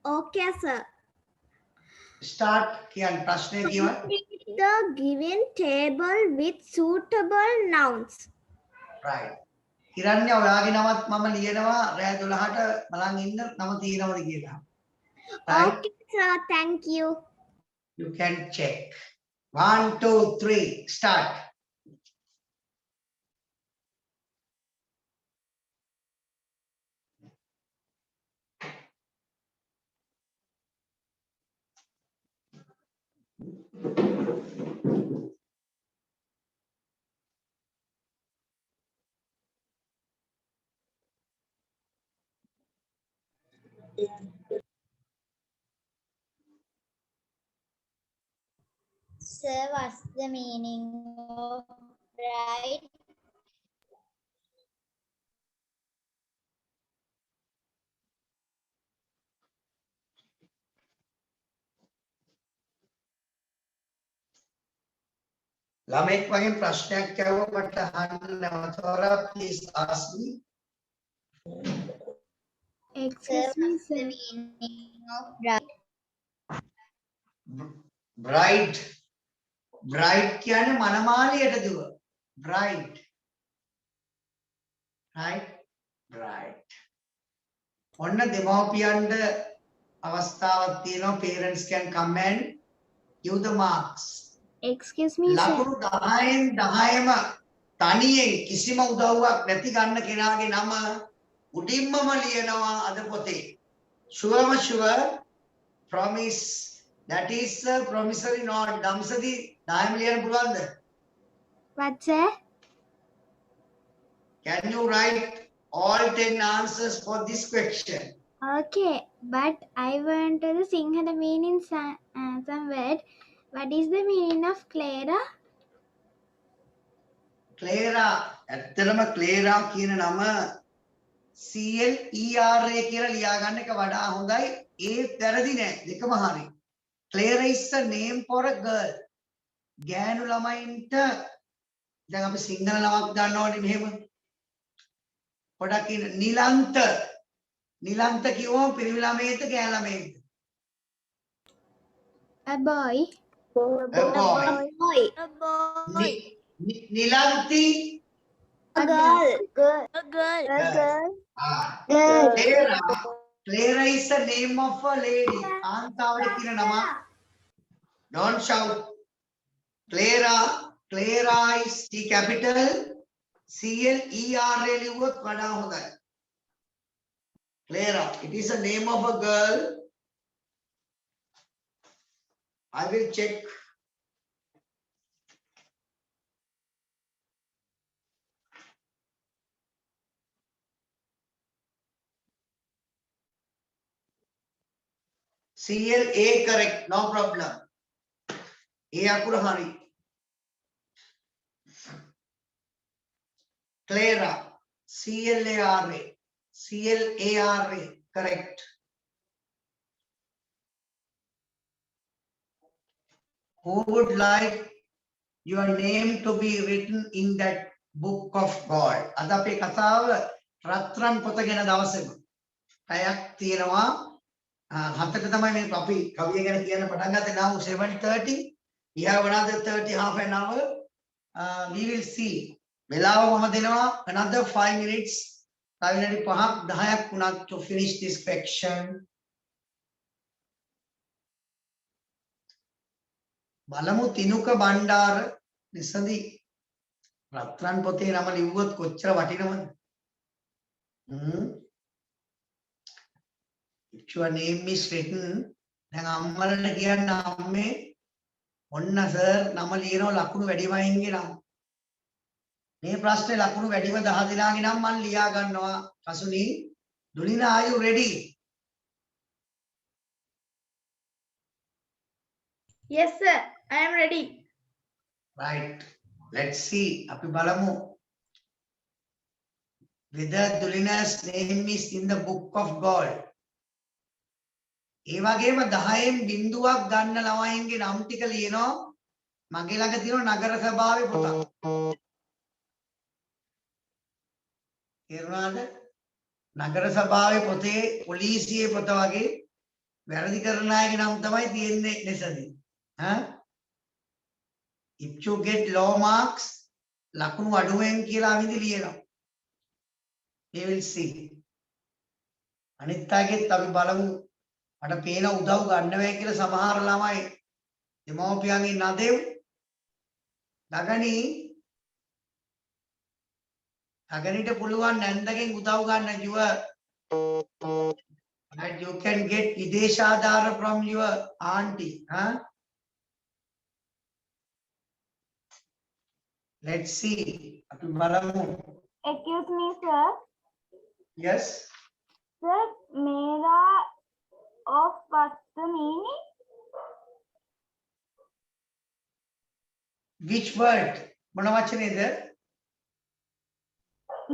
[SPEAKER 3] Okay, sir.
[SPEAKER 1] Start කියන්න ප්‍රශ්නය කියවන්න.
[SPEAKER 3] The given table with suitable nouns.
[SPEAKER 1] Right. Hiranya ඔයාගේ නමත් මම ලියනවා රෑ 12ට බලන් ඉන්න නම තියෙනවද කියලා. Right?
[SPEAKER 3] Okay, sir. Thank you.
[SPEAKER 1] You can check. 1 2 3 start.
[SPEAKER 2] Sir, what's the meaning of bright?
[SPEAKER 1] ළමෙක් වගේ ප්‍රශ්නයක් ඇහුවා මට අහන්න නැවතවරක් please ask me.
[SPEAKER 2] Sir, what's the meaning of bright?
[SPEAKER 1] Bright. Bright කියන්නේ මනමාලියට දුව. Bright. Right? Bright. ඔන්න දෙමව්පියන්ට අවස්ථාවක් තියෙනවා parents can come and give the marks.
[SPEAKER 3] Excuse me, sir.
[SPEAKER 1] ලකුණු 10න් 10ම තනියෙන් කිසිම උදව්වක් නැති ගන්න කෙනාගේ නම උඩින්මම ලියනවා අද පොතේ. Sure. Promise. That is a promissory note. Damsadi 10ම ලියන්න පුළුවන්ද?
[SPEAKER 3] What, sir?
[SPEAKER 1] Can you write all 10 answers for this question?
[SPEAKER 3] Okay, but I want to the Sinhala meaning some word. What is the meaning of Clara?
[SPEAKER 1] Clara ඇත්තටම Clara කියන නම CLERA කියලා ලියා ගන්න එක වඩා හොඳයි. ඒ වැරදි නෑ. දෙකම හරි. Clara is a name for a girl. ගෑනු ළමයින්ට දැන් අපි සිංහල නමක් ගන්නවනේ මෙහෙම. පොඩක් ඉන්න නිලන්ත. නිලන්ත කිව්වම පිරිමි ළමයින්ට ගෑනු ළමයින්ට.
[SPEAKER 3] A boy.
[SPEAKER 1] A boy. නිලන්ති
[SPEAKER 3] A girl.
[SPEAKER 4] A girl.
[SPEAKER 1] Clara is the name of a lady. කාන්තාවට කියන නම. Don't shout. Clara is C capital. CLERA ලිව්වොත් වඩා හොඳයි. Clara. It is a name of a girl. I will check. CLA correct, no problem. A akura hari. Clara, CLARA, CLARA, correct. Who would like your name to be written in that book of God? අද අපේ කතාව රත්රන් පොත ගැන දවසේම. පැයක් තියෙනවා. හතට තමයි මේ අපි කවිය ගැන කියන්න පටන් ගත්තේ. Now 7:30. We have another 30 half an hour. We will see. වෙලාව මම දෙනවා another 5 minutes. තව විනාඩි 5ක් 10ක් වුණත් to finish this section. බලමු තිනුක බණ්ඩාර නිසඳි රත්රන් පොතේ නම ලිව්වොත් කොච්චර වටිනවද? If your name is written, දැන් අම්මලට කියන්න අම්මේ ඔන්න සර් නම ලියනවා ලකුණු වැඩිමයින්ගේ නම්. මේ ප්‍රශ්නේ ලකුණු වැඩිම 10 දෙනාගේ නම් මම ලියා ගන්නවා. Kasuni, දුලිනා, are you ready?
[SPEAKER 5] Yes, sir. I am ready.
[SPEAKER 1] Right. Let's see. අපි බලමු. Whether Dulina's name is in the book of God. ඒ වගේම 10න් බිඳුවක් ගන්න ළමයින්ගේ නම් ටික ලියනවා. මගේ ළඟ තියෙන නගර සභාවේ පොතක්. තේරුණාද? නගර සභාවේ පොතේ පොලිසියේ පොත වගේ වැරදි කරන අයගේ නම් තමයි තියෙන්නේ නැසදී. If you get low marks, ලකුණු අඩුවෙන් කියලා අවිදි ලියනවා. We will see. අනිත් අයගෙත් අපි බලමු. මට පේන උදව් ගන්න වෙයි කියලා සමහර ළමයි දෙමව්පියන්ගේ නදෙව් ගගනිට පුළුවන් නැන්දගෙන් උදව් ගන්න and you can get විදේශාධාර from your auntie. Let's see. අපි බලමු.
[SPEAKER 3] Excuse me, sir.
[SPEAKER 1] Yes.
[SPEAKER 3] Sir, Mera of what's the meaning?
[SPEAKER 1] Which word? මොන වචනේද?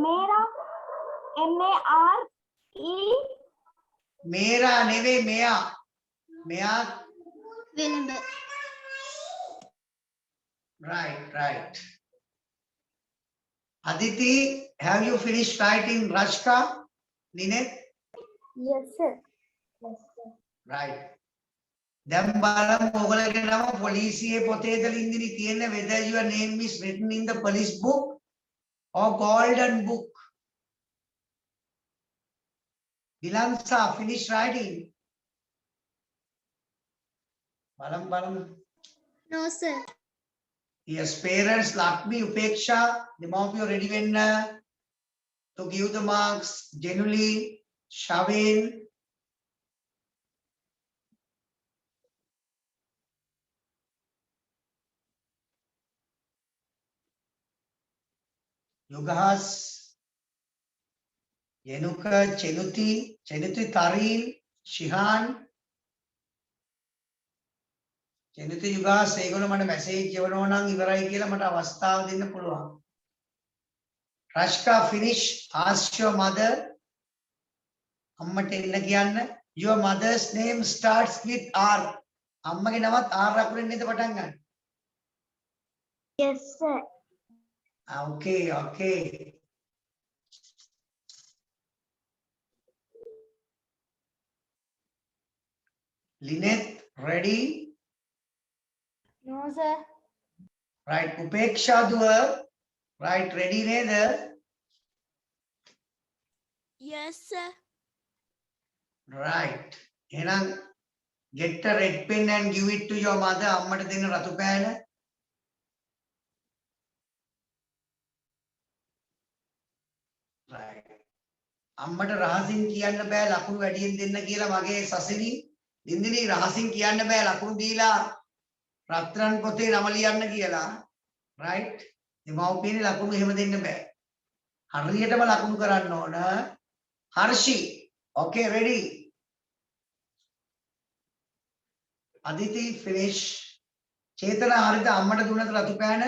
[SPEAKER 3] Mera. M-A-R-E.
[SPEAKER 1] මේරා නෙවෙයි මෙයා. මෙයා. Right. Aditi, have you finished writing Rashka? Ninet?
[SPEAKER 3] Yes, sir.
[SPEAKER 1] Right. දැන් බලමු ඔයගොල්ලෝගේ නම පොලිසියේ පොතේද ලින්දිනි තියෙන්නේ whether your name is written in the police book or golden book. Dilansa, finish writing. බලමු.
[SPEAKER 2] No, sir.
[SPEAKER 1] Yes, parents, Lakshmi, Upeksha, Dimopio ready when to give the marks. Genuinely, Shavin. Yugas, Yenuka, Chenuti, Tarin, Shihan. Chenuti Yugas, ඒගොල්ලෝ මට message එවනවා නම් ඉවරයි කියලා මට අවස්ථාව දෙන්න පුළුවන්. Rashka, finish. Ask your mother. අම්මට එන්න කියන්න. Your mother's name starts with R. අම්මගේ නමත් R අකුරෙන් නේද පටන් ගන්න?
[SPEAKER 3] Yes, sir.
[SPEAKER 1] Okay, okay. Lineth, ready?
[SPEAKER 2] No, sir.
[SPEAKER 1] Right. Upeksha Dua. Right. Ready නේද?
[SPEAKER 4] Yes, sir.
[SPEAKER 1] Right. එහෙනම් get a red pen and give it to your mother. අම්මට දෙන්න රතු පෑන. Right. අම්මට රහසින් කියන්න බෑ ලකුණු වැඩියෙන් දෙන්න කියලා මගේ සසිනි. දින්දිනි රහසින් කියන්න බෑ ලකුණු දීලා රත්තරන් පොතේ නම ලියන්න කියලා. Right. දෙමව්පියනේ ලකුණු එහෙම දෙන්න බෑ. හරියටම ලකුණු කරන්න ඕන. Harshi. Okay, ready? Aditi, finish. චේතන හරිද අම්මට දුන්නද රතු පෑන?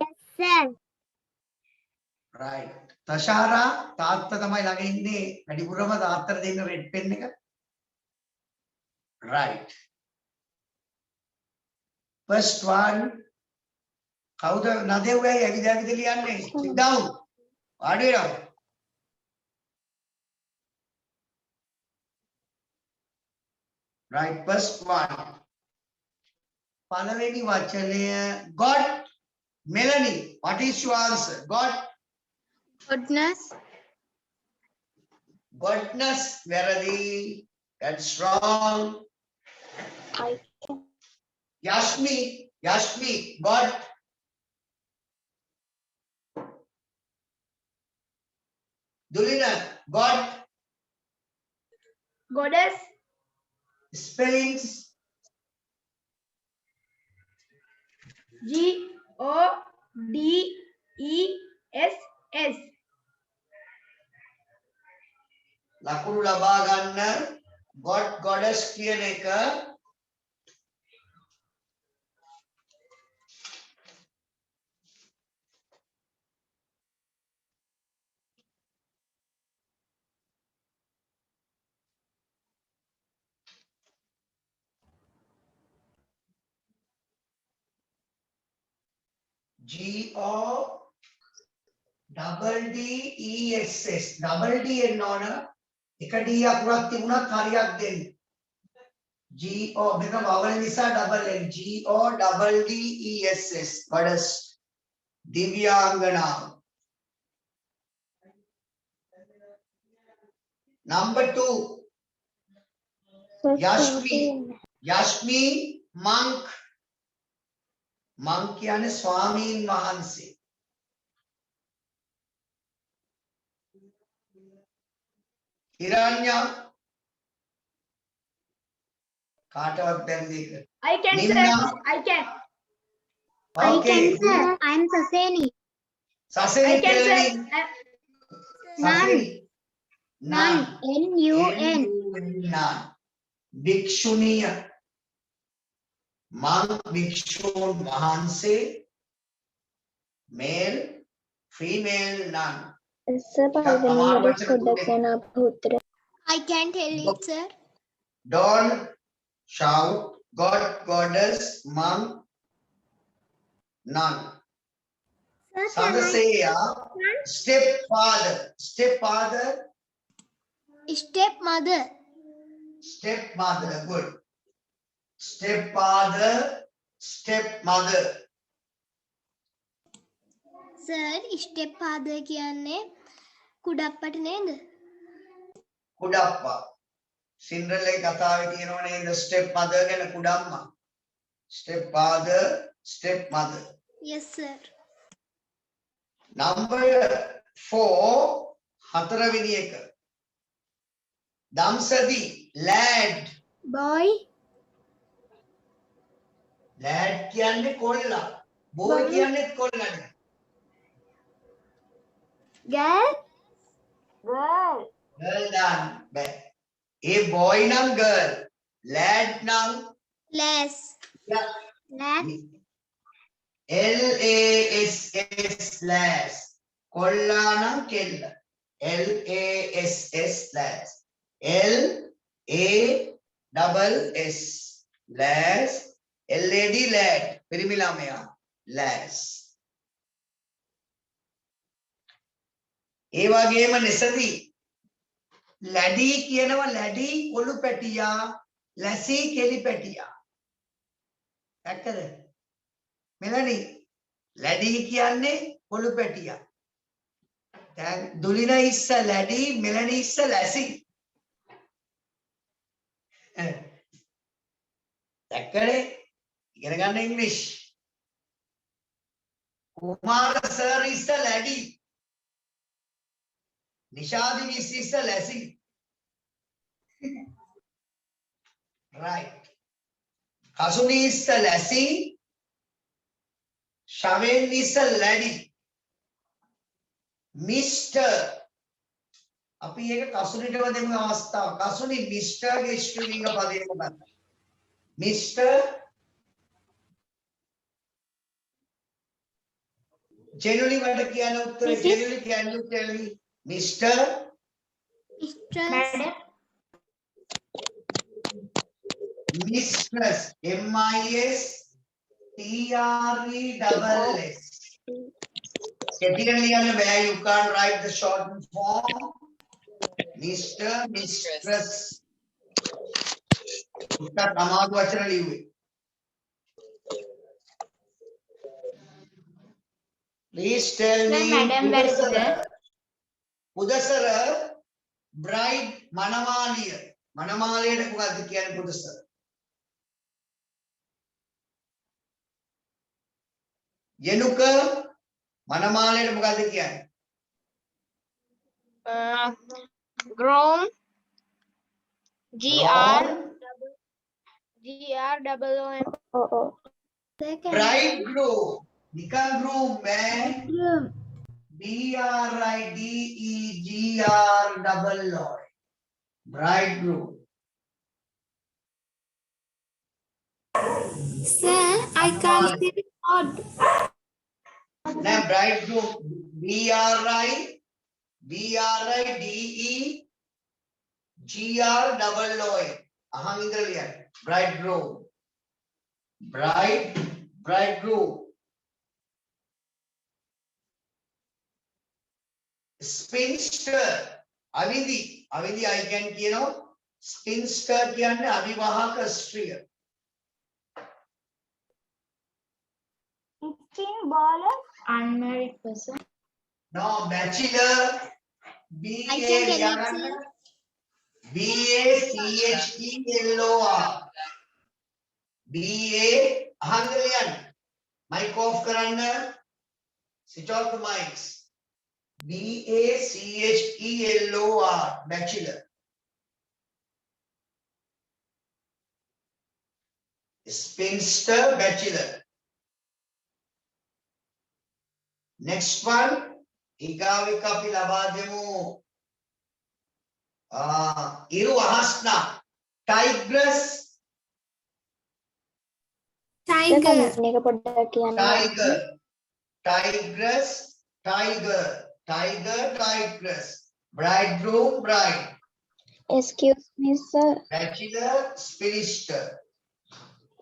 [SPEAKER 3] Yes, sir.
[SPEAKER 1] Right. තෂාරා තාත්තා තමයි ළඟ ඉන්නේ වැඩිපුරම තාත්තට දෙන්න රෙඩ් පෙන් එක. Right. First one. කවුද නදෙව්වයි ඇවිද ඇවිද ලියන්නේ? Sit down. වාඩි වෙනවා. Right, first one. පළවෙනි වචනය got. Melanie, what is your answer? Got.
[SPEAKER 7] Goodness.
[SPEAKER 1] Godness, වැරදි. That's wrong.
[SPEAKER 3] I
[SPEAKER 1] Yashmi, got. Dulina, got.
[SPEAKER 5] Goddess.
[SPEAKER 1] Spellings.
[SPEAKER 5] Godess.
[SPEAKER 1] ලකුණු ලබා ගන්න. God, goddess කියන එක. Godess. Double D එන්න ඕන. එක D අකුරක් තිබුණත් හරියක් දෙන්න. මෙතන vowel නිසා double N. Godess. Goddess. දිව්‍යාංගනාව. Number 2. Yashmi, monk. Monk කියන්නේ ස්වාමීන් වහන්සේ. Hiranya. කාටවත් බැරිද ඒක?
[SPEAKER 5] I can, sir.
[SPEAKER 1] Nimna.
[SPEAKER 5] I can.
[SPEAKER 1] Okay.
[SPEAKER 3] I'm Saseni.
[SPEAKER 1] Saseni,
[SPEAKER 5] I can, sir.
[SPEAKER 1] telling. Saseni. Nan.
[SPEAKER 3] N-U-N.
[SPEAKER 1] Nan. Bhikshuniya. Monk, bhikshun වහන්සේ. Male, female, nun.
[SPEAKER 2] I can tell it, sir.
[SPEAKER 1] Don't shout. God, goddess, monk, nun. Sandasaya, stepfather. Stepfather,
[SPEAKER 2] Stepmother.
[SPEAKER 1] stepmother. Good. Stepfather, stepmother.
[SPEAKER 2] Sir, stepfather කියන්නේ කුඩප්පට නේද?
[SPEAKER 1] කුඩප්පා. සින්ඩරෙල්ලාගේ කතාවේ තියෙනව නේද stepmother ගැන කුඩම්මා. Stepfather, stepmother.
[SPEAKER 2] Yes, sir.
[SPEAKER 1] Number 4, හතරවෙනි එක. දම්සදි, lad.
[SPEAKER 2] Boy.
[SPEAKER 1] lad කියන්නේ කොල්ලා. boy කියන්නේත් කොල්ලානේ.
[SPEAKER 2] Girl.
[SPEAKER 3] Girl.
[SPEAKER 1] girl done. ඒ boy නම් girl. lad නම්
[SPEAKER 2] Lass.
[SPEAKER 1] yeah.
[SPEAKER 2] Lass.
[SPEAKER 1] LASS lass. Kollanam kella. LASS lass. LASS lass. LAD lad. Pirimilamaya lass. ඒ වගේම නිසදී ලැඩි කියනවා ලැඩි කොළු පැටියා ලැසි කෙලි පැටියා දැක්කද මෙලනි ලැඩි කියන්නේ කොළු පැටියා දැන් දුලින ඉස්ස ලැඩි මෙලනි ඉස්ස ලැසි දැක්කනේ ඉගෙන ගන්න ඉංග්‍රීසි කුමාර sir ඉස්ස ලැඩි Nishadi is a lassie. Right. Kasuni is a lassie. Shaven is a laddie. Mr. අපි ඒක කසුනිටම දෙමු අවස්ථාව. කසුනි මිස්ටර් ගේ ස්ත්‍රීලිංග පදේ මොකක්ද? මිස්ටර් ජෙනුලි වලට කියන උත්තරේ ජෙනුලි can you tell me Mr.
[SPEAKER 5] Madam.
[SPEAKER 1] Mistress. MISTRESS. Technically, where you can't write the shortened form. Mr. Mistress. Uska Tamadu Vachana leave. Please tell me.
[SPEAKER 5] Madam, where is it?
[SPEAKER 1] පුදසර bride මනමාලිය මනමාලයට මොකද්ද කියන්නේ පුදසර යනුක මනමාලයට මොකද්ද කියන්නේ
[SPEAKER 7] Groom.
[SPEAKER 1] Groom.
[SPEAKER 7] GROOM.
[SPEAKER 1] bride groom නිකන් groom man BRIDEGR bridegroom.
[SPEAKER 3] Sir, I can't see the code.
[SPEAKER 1] Now bridegroom BRIDEGR aham indra liya bridegroom bridegroom spinster avindi I can කියනවා spinster කියන්නේ අවිවාහක ස්ත්‍රිය
[SPEAKER 3] It's in baller.
[SPEAKER 5] Unmarried person.
[SPEAKER 1] no bachelor BACHELOR ahanda liyan mic off karanna switch off the mics BACHELOR bachelor spinster bachelor next one ඊගාවෙක අපි ලබා දෙමු ඉරු අහස්නා tigress
[SPEAKER 3] Tiger.
[SPEAKER 1] tigress tigress bridegroom bride
[SPEAKER 8] Excuse me, sir.
[SPEAKER 1] bachelor spinster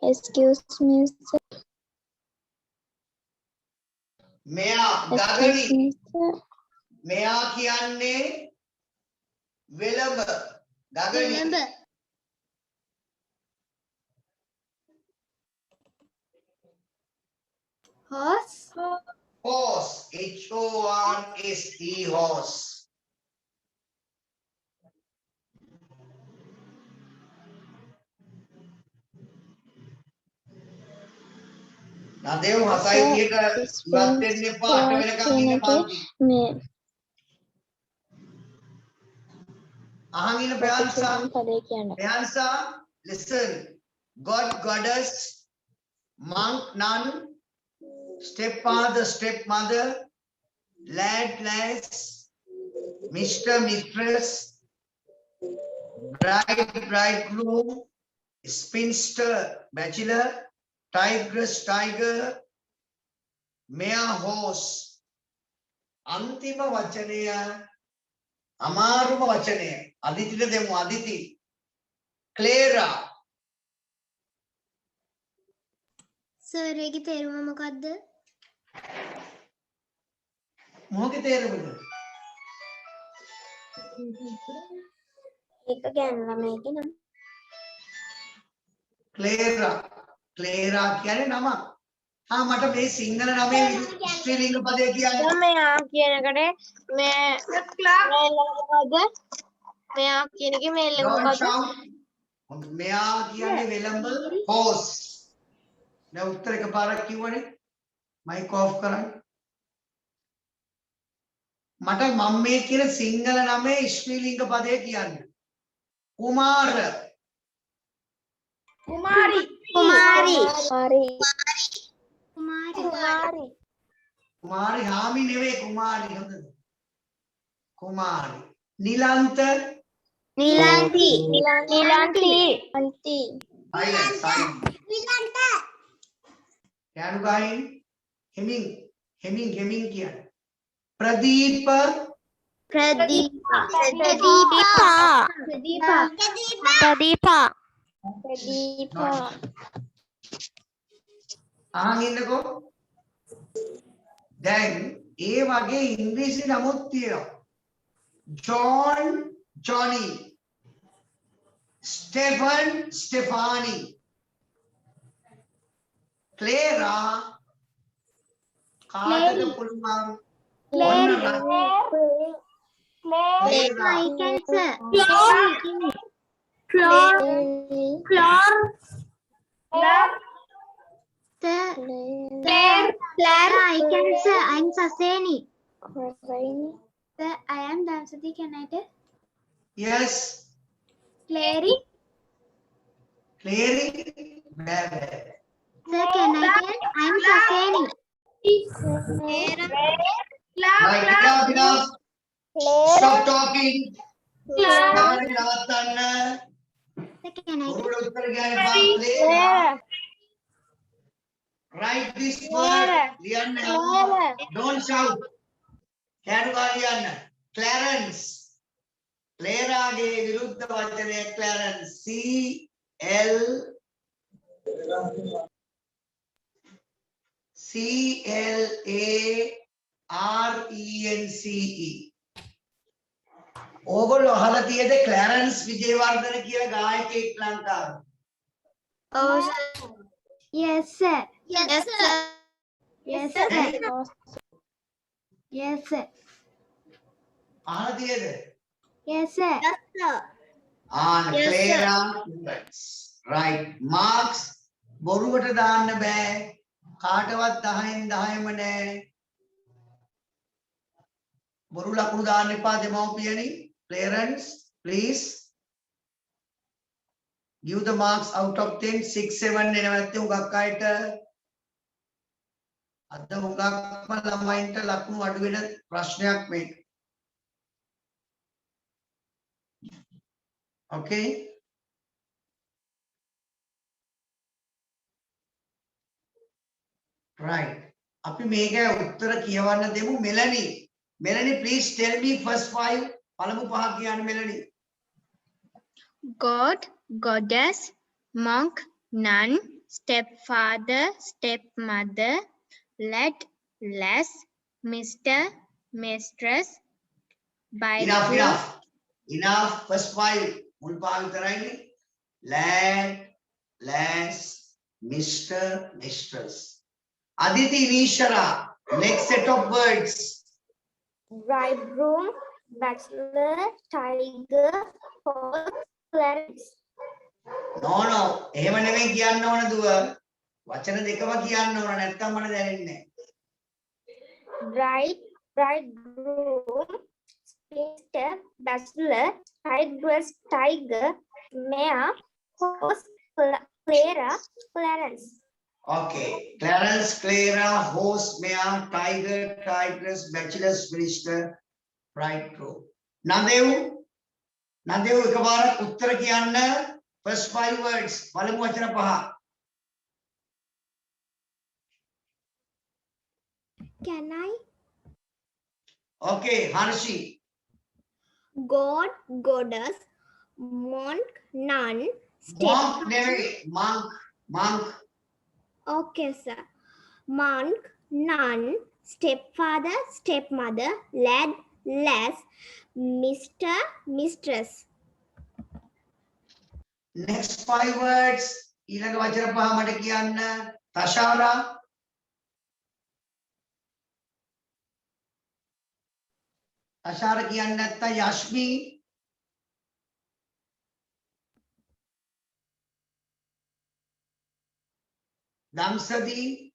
[SPEAKER 8] Excuse me, sir.
[SPEAKER 1] මෙයා
[SPEAKER 8] Excuse
[SPEAKER 1] ගගනි
[SPEAKER 8] me, sir.
[SPEAKER 1] මෙයා කියන්නේ වෙලඹ ගගනි
[SPEAKER 5] Horse.
[SPEAKER 1] horse HORSE horse නදේව හතයි කියට ඉවත් වෙන්න එපා අට වෙනකන් ඉන්න පන්ති අහන් ඉන්න ප්‍රයන්සා listen God goddess monk nun stepfather stepmother lad lass Mr mistress bride bridegroom spinster bachelor tigress tiger මෙයා horse. අන්තිම වචනය අමාරුම වචනය. අදිතිට දෙමු අදිති. Clara.
[SPEAKER 3] සර් ඒකේ තේරුම මොකද්ද?
[SPEAKER 1] මොකේ තේරුමද?
[SPEAKER 3] ඒක ගෑනු ළමයිගේ නම.
[SPEAKER 1] Clara. Clara කියන්නේ නමක්. हाँ මට මේ සිංහල නමේ ස්ත්‍රීලිංග පදේ කියන්නේ.
[SPEAKER 7] මෙයා කියන එකට මේ මෙයා කියන එකේ මේල් එක
[SPEAKER 1] Don't
[SPEAKER 7] මොකද්ද?
[SPEAKER 1] shout. මෙයා කියන්නේ වෙලඹ horse. දැන් උත්තර එකපාරක් කිව්වනේ. මයික් ඔෆ් කරන්න. මට මම මේ කියන සිංහල නමේ ස්ත්‍රීලිංග පදේ කියන්න. කුමාර.
[SPEAKER 5] Kumari.
[SPEAKER 3] කුමාරි.
[SPEAKER 1] කුමාරි හාමි නෙවෙයි කුමාරි හොඳද? කුමාරි. නිලන්ත.
[SPEAKER 3] නිලන්ති.
[SPEAKER 1] silent. කෑනු ගහින් හෙමින් කියන්නේ. ප්‍රදීප. අහන් ඉන්නකෝ. දැන් ඒ වගේ ඉංග්‍රීසි නමුත් තියෙනවා. John Johnny. ස්ටෙෆන් ස්ටෙෆානි. ක්ලේරා කාටද පුළුවන්?
[SPEAKER 3] I'm Saseni. Sir, I am Damsati. Can I tell?
[SPEAKER 1] Yes.
[SPEAKER 3] Clary.
[SPEAKER 1] Clary. Bad.
[SPEAKER 3] Sir, can I tell? I'm Saseni.
[SPEAKER 1] Right, enough. Stop talking. නවත්තන්න.
[SPEAKER 3] Sir, can I tell?
[SPEAKER 1] උඩ උත්තර ගන්නේ Claire. Write this word. ලියන්න. Don't shout. කෑනු ගා ලියන්න. Clarence. Claraගේ විරුද්ධ වචනය Clarence. CLARENCE. ඕගොල්ලෝ අහලා තියෙද ක්ලැරන්ස් විජේවර්ධන කියලා ගායකයෙක් ලංකාවේ?
[SPEAKER 3] Oh, sir. Yes, sir. Yes, sir. Yes, sir. Yes, sir.
[SPEAKER 1] අහලා තියෙද?
[SPEAKER 3] Yes, sir.
[SPEAKER 1] Clarence. Right. Marks බොරුවට දාන්න බෑ. කාටවත් 10න් 10ම නෑ. බොරු ලකුණු දාන්න එපා දෙමව්පියනි. Clarence, please. Give the marks out of 10. 6, 7 එනවා නැත්නම් උගක් අයට අද උගක්ම ළමයින්ට ලකුණු අඩු වෙන ප්‍රශ්නයක් මේක. Okay? Right. අපි මේක උත්තර කියවන්න දෙමු මෙලනි. Melanie, please tell me first 5. පළමු පහ කියන්න මෙලනි.
[SPEAKER 2] God, goddess, monk, nun, stepfather, stepmother, lad, lass, Mr, mistress, Bible.
[SPEAKER 1] Enough. First 5. මුල් පහ විතරයිනේ. Lad, lass, Mr, mistress. Aditi, Nishara. Next set of words.
[SPEAKER 3] Bridegroom, bachelor, tiger, horse, Clarence.
[SPEAKER 1] No. එහෙම නෙමෙයි කියන්න ඕන දුව. වචන දෙකම කියන්න ඕන නැත්නම් මට දැනෙන්නේ නැහැ.
[SPEAKER 3] Bridegroom, spinster, bachelor, tigress, tiger, mare, horse, Clara, Clarence.
[SPEAKER 1] Okay. Clarence, Clara, horse, mare, tiger, tigress, bachelor, spinster, bridegroom. Nadev එකපාරක් උත්තර කියන්න. First 5 words. පළමු වචන පහ.
[SPEAKER 3] Can I?
[SPEAKER 1] Okay, Harshi.
[SPEAKER 3] God, goddess, monk, nun,
[SPEAKER 1] Monk, monk.
[SPEAKER 3] Okay, sir. Monk, nun, stepfather, stepmother, lad, lass, Mr., mistress.
[SPEAKER 1] Next 5 words. ඊළඟ වචන පහ මට කියන්න. තෂාරා. තෂාරා කියන්නේ නැත්තම් යෂ්මි. දම්සදී.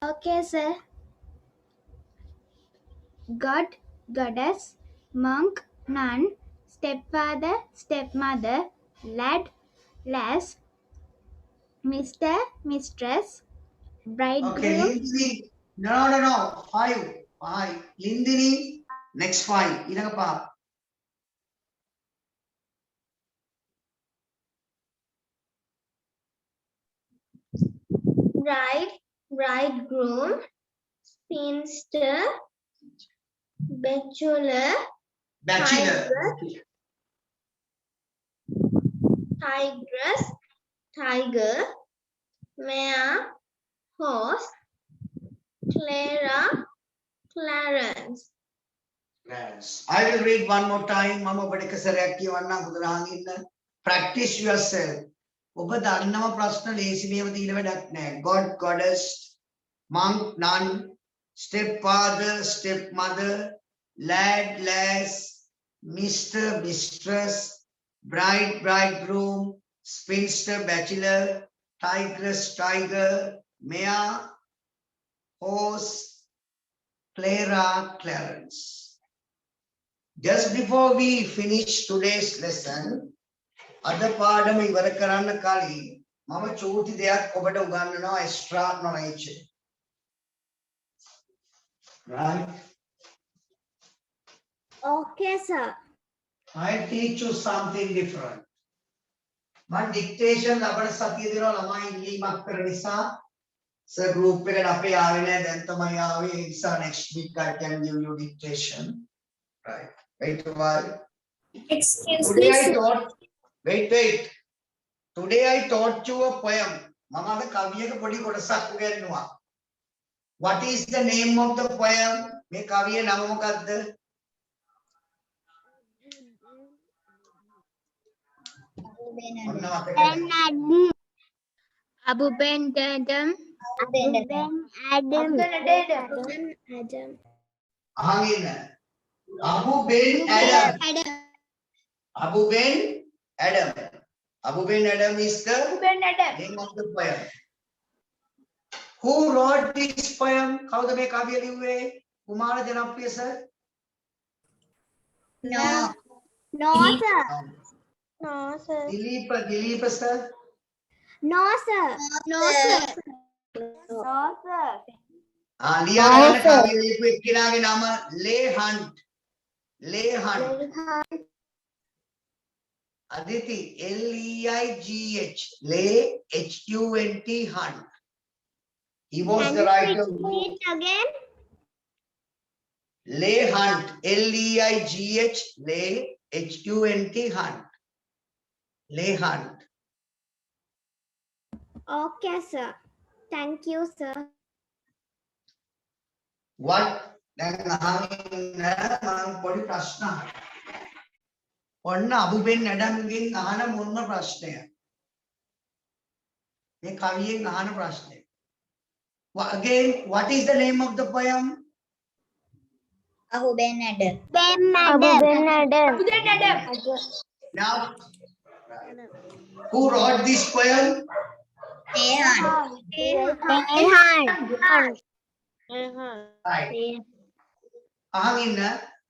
[SPEAKER 3] Okay, sir. God, goddess, monk, nun, stepfather, stepmother, lad, lass, Mr., mistress,
[SPEAKER 1] Okay,
[SPEAKER 3] bridegroom.
[SPEAKER 1] Lindini. No. 5. Lindini. Next 5. ඊළඟ පහ.
[SPEAKER 3] Bride, bridegroom, spinster, bachelor, tigress, tiger, mare, horse, Clara, Clarence.
[SPEAKER 1] I will read one more time. මම ඔබට එක සැරයක් කියවන්නම් හොඳට අහන් ඉන්න. Practice yourself. ඔබ දන්නව ප්‍රශ්න ලේසි මේව දීලා වැඩක් නැහැ. God, goddess, monk, nun, stepfather, stepmother, lad, lass, Mr., mistress, bride, bridegroom, spinster, bachelor, tigress, tiger, mare, horse, Clara, Clarence. Just before we finish today's lesson, අද පාඩම ඉවර කරන්න කලින් මම චූටි දෙයක් ඔබට උගන්වනවා extra knowledge. Right?
[SPEAKER 3] Okay, sir.
[SPEAKER 1] I teach you something different. මම dictation ලබන සතිය දෙනවා ළමයි ඉල්ලීමක් කරන නිසා sir group එකට අපේ ආවේ නැහැ දැන් තමයි ආවේ ඒ නිසා next week I can give you dictation. Right. Wait a while.
[SPEAKER 3] Excuse
[SPEAKER 1] Today I taught. Wait. Today I taught you a poem. මම අද කවියක පොඩි කොටසක් උගන්වුවා. What is the name of the poem? මේ කවියේ නම මොකක්ද?
[SPEAKER 3] Abu Ben Adam.
[SPEAKER 1] අහන් ඉන්න. Abu Ben Adam. Abu Ben Adam is the name of the poem. Who wrote this poem? කවුද මේ කවිය ලිව්වේ? කුමාර ජනප්‍රිය sir?
[SPEAKER 3] No, sir.
[SPEAKER 7] No, sir.
[SPEAKER 1] Dilip sir?
[SPEAKER 3] No, sir.
[SPEAKER 1] ලියා ගන්න කවිය ලියපු එක්කෙනාගේ නම ලේ Hunt. Aditi, Leigh, Lay, Hunt, Hunt. He was the writer.
[SPEAKER 3] Read again.
[SPEAKER 1] Leigh Hunt, Leigh, Lay, Hunt, Hunt. Leigh Hunt.
[SPEAKER 3] Okay, sir. Thank you, sir.
[SPEAKER 1] What? දැන් අහන්න මම පොඩි ප්‍රශ්නයක්. ඔන්න අබුබෙන් ඇඩම්ගෙන් අහන මොන ප්‍රශ්නය? මේ කවියෙන් අහන ප්‍රශ්නය. Again, what is the name of the poem?
[SPEAKER 2] Abu Ben Adam.
[SPEAKER 1] Now, who wrote this poem? Right. අහන් ඉන්න.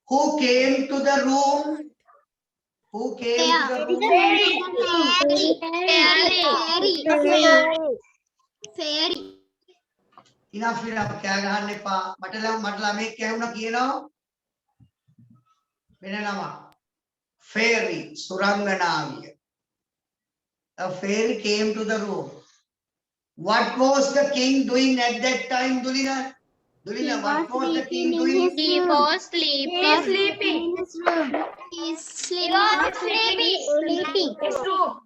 [SPEAKER 1] Who came to the room? Who came to the room?
[SPEAKER 3] Fairy.
[SPEAKER 1] enough කෑ ගහන්න එපා. මට ළමෙක් කැහුණා කියනවා. වෙන නම. Fairy සුරංගනාවිය. A fairy came to the room. What was the king doing at that time, Dulina? Dulina, what was the king doing?
[SPEAKER 2] He was sleeping.
[SPEAKER 5] He is sleeping.
[SPEAKER 2] He is
[SPEAKER 5] He was sleeping.
[SPEAKER 2] sleeping.
[SPEAKER 5] His room.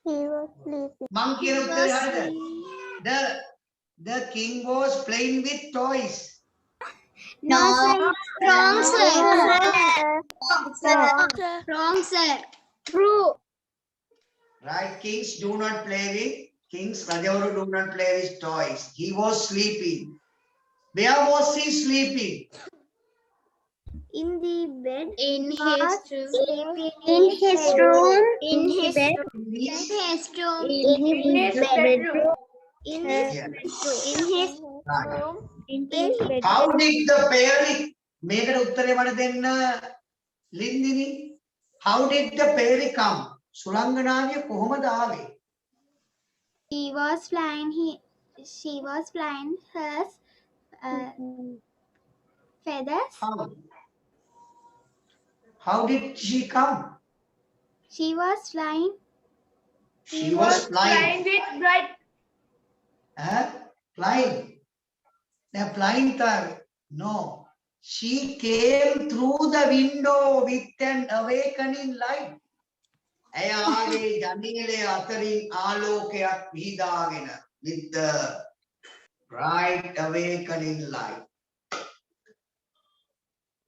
[SPEAKER 8] He was sleeping.
[SPEAKER 1] මං කියන උත්තරේ හරියද? The king was playing with toys.
[SPEAKER 2] No, wrong, sir.
[SPEAKER 4] Sir.
[SPEAKER 2] Wrong, sir.
[SPEAKER 8] True.
[SPEAKER 1] Right? Kings do not play with kings. Rajavaru do not play with toys. He was sleeping. Where was he sleeping?
[SPEAKER 3] In the bed.
[SPEAKER 2] In his room.
[SPEAKER 8] In his room.
[SPEAKER 2] In his
[SPEAKER 8] bed.
[SPEAKER 2] his room.
[SPEAKER 8] In his bedroom.
[SPEAKER 3] In
[SPEAKER 1] Yeah.
[SPEAKER 3] his
[SPEAKER 1] Right.
[SPEAKER 3] room. In his bedroom.
[SPEAKER 1] How did the fairy? මේකට උත්තරේ මට දෙන්න ලින්දිනි. How did the fairy come? සුරංගනාවිය කොහොමද ආවේ?
[SPEAKER 3] She was flying. She was flying her feathers.
[SPEAKER 1] How did she come?
[SPEAKER 3] She was flying.
[SPEAKER 1] She was flying.
[SPEAKER 5] with bright.
[SPEAKER 1] Flying. They're flying time. No. She came through the window with an awakening light. ඇය ආවේ ජනේලය අතරින් ආලෝකයක් විහිදාගෙන with the bright awakening light.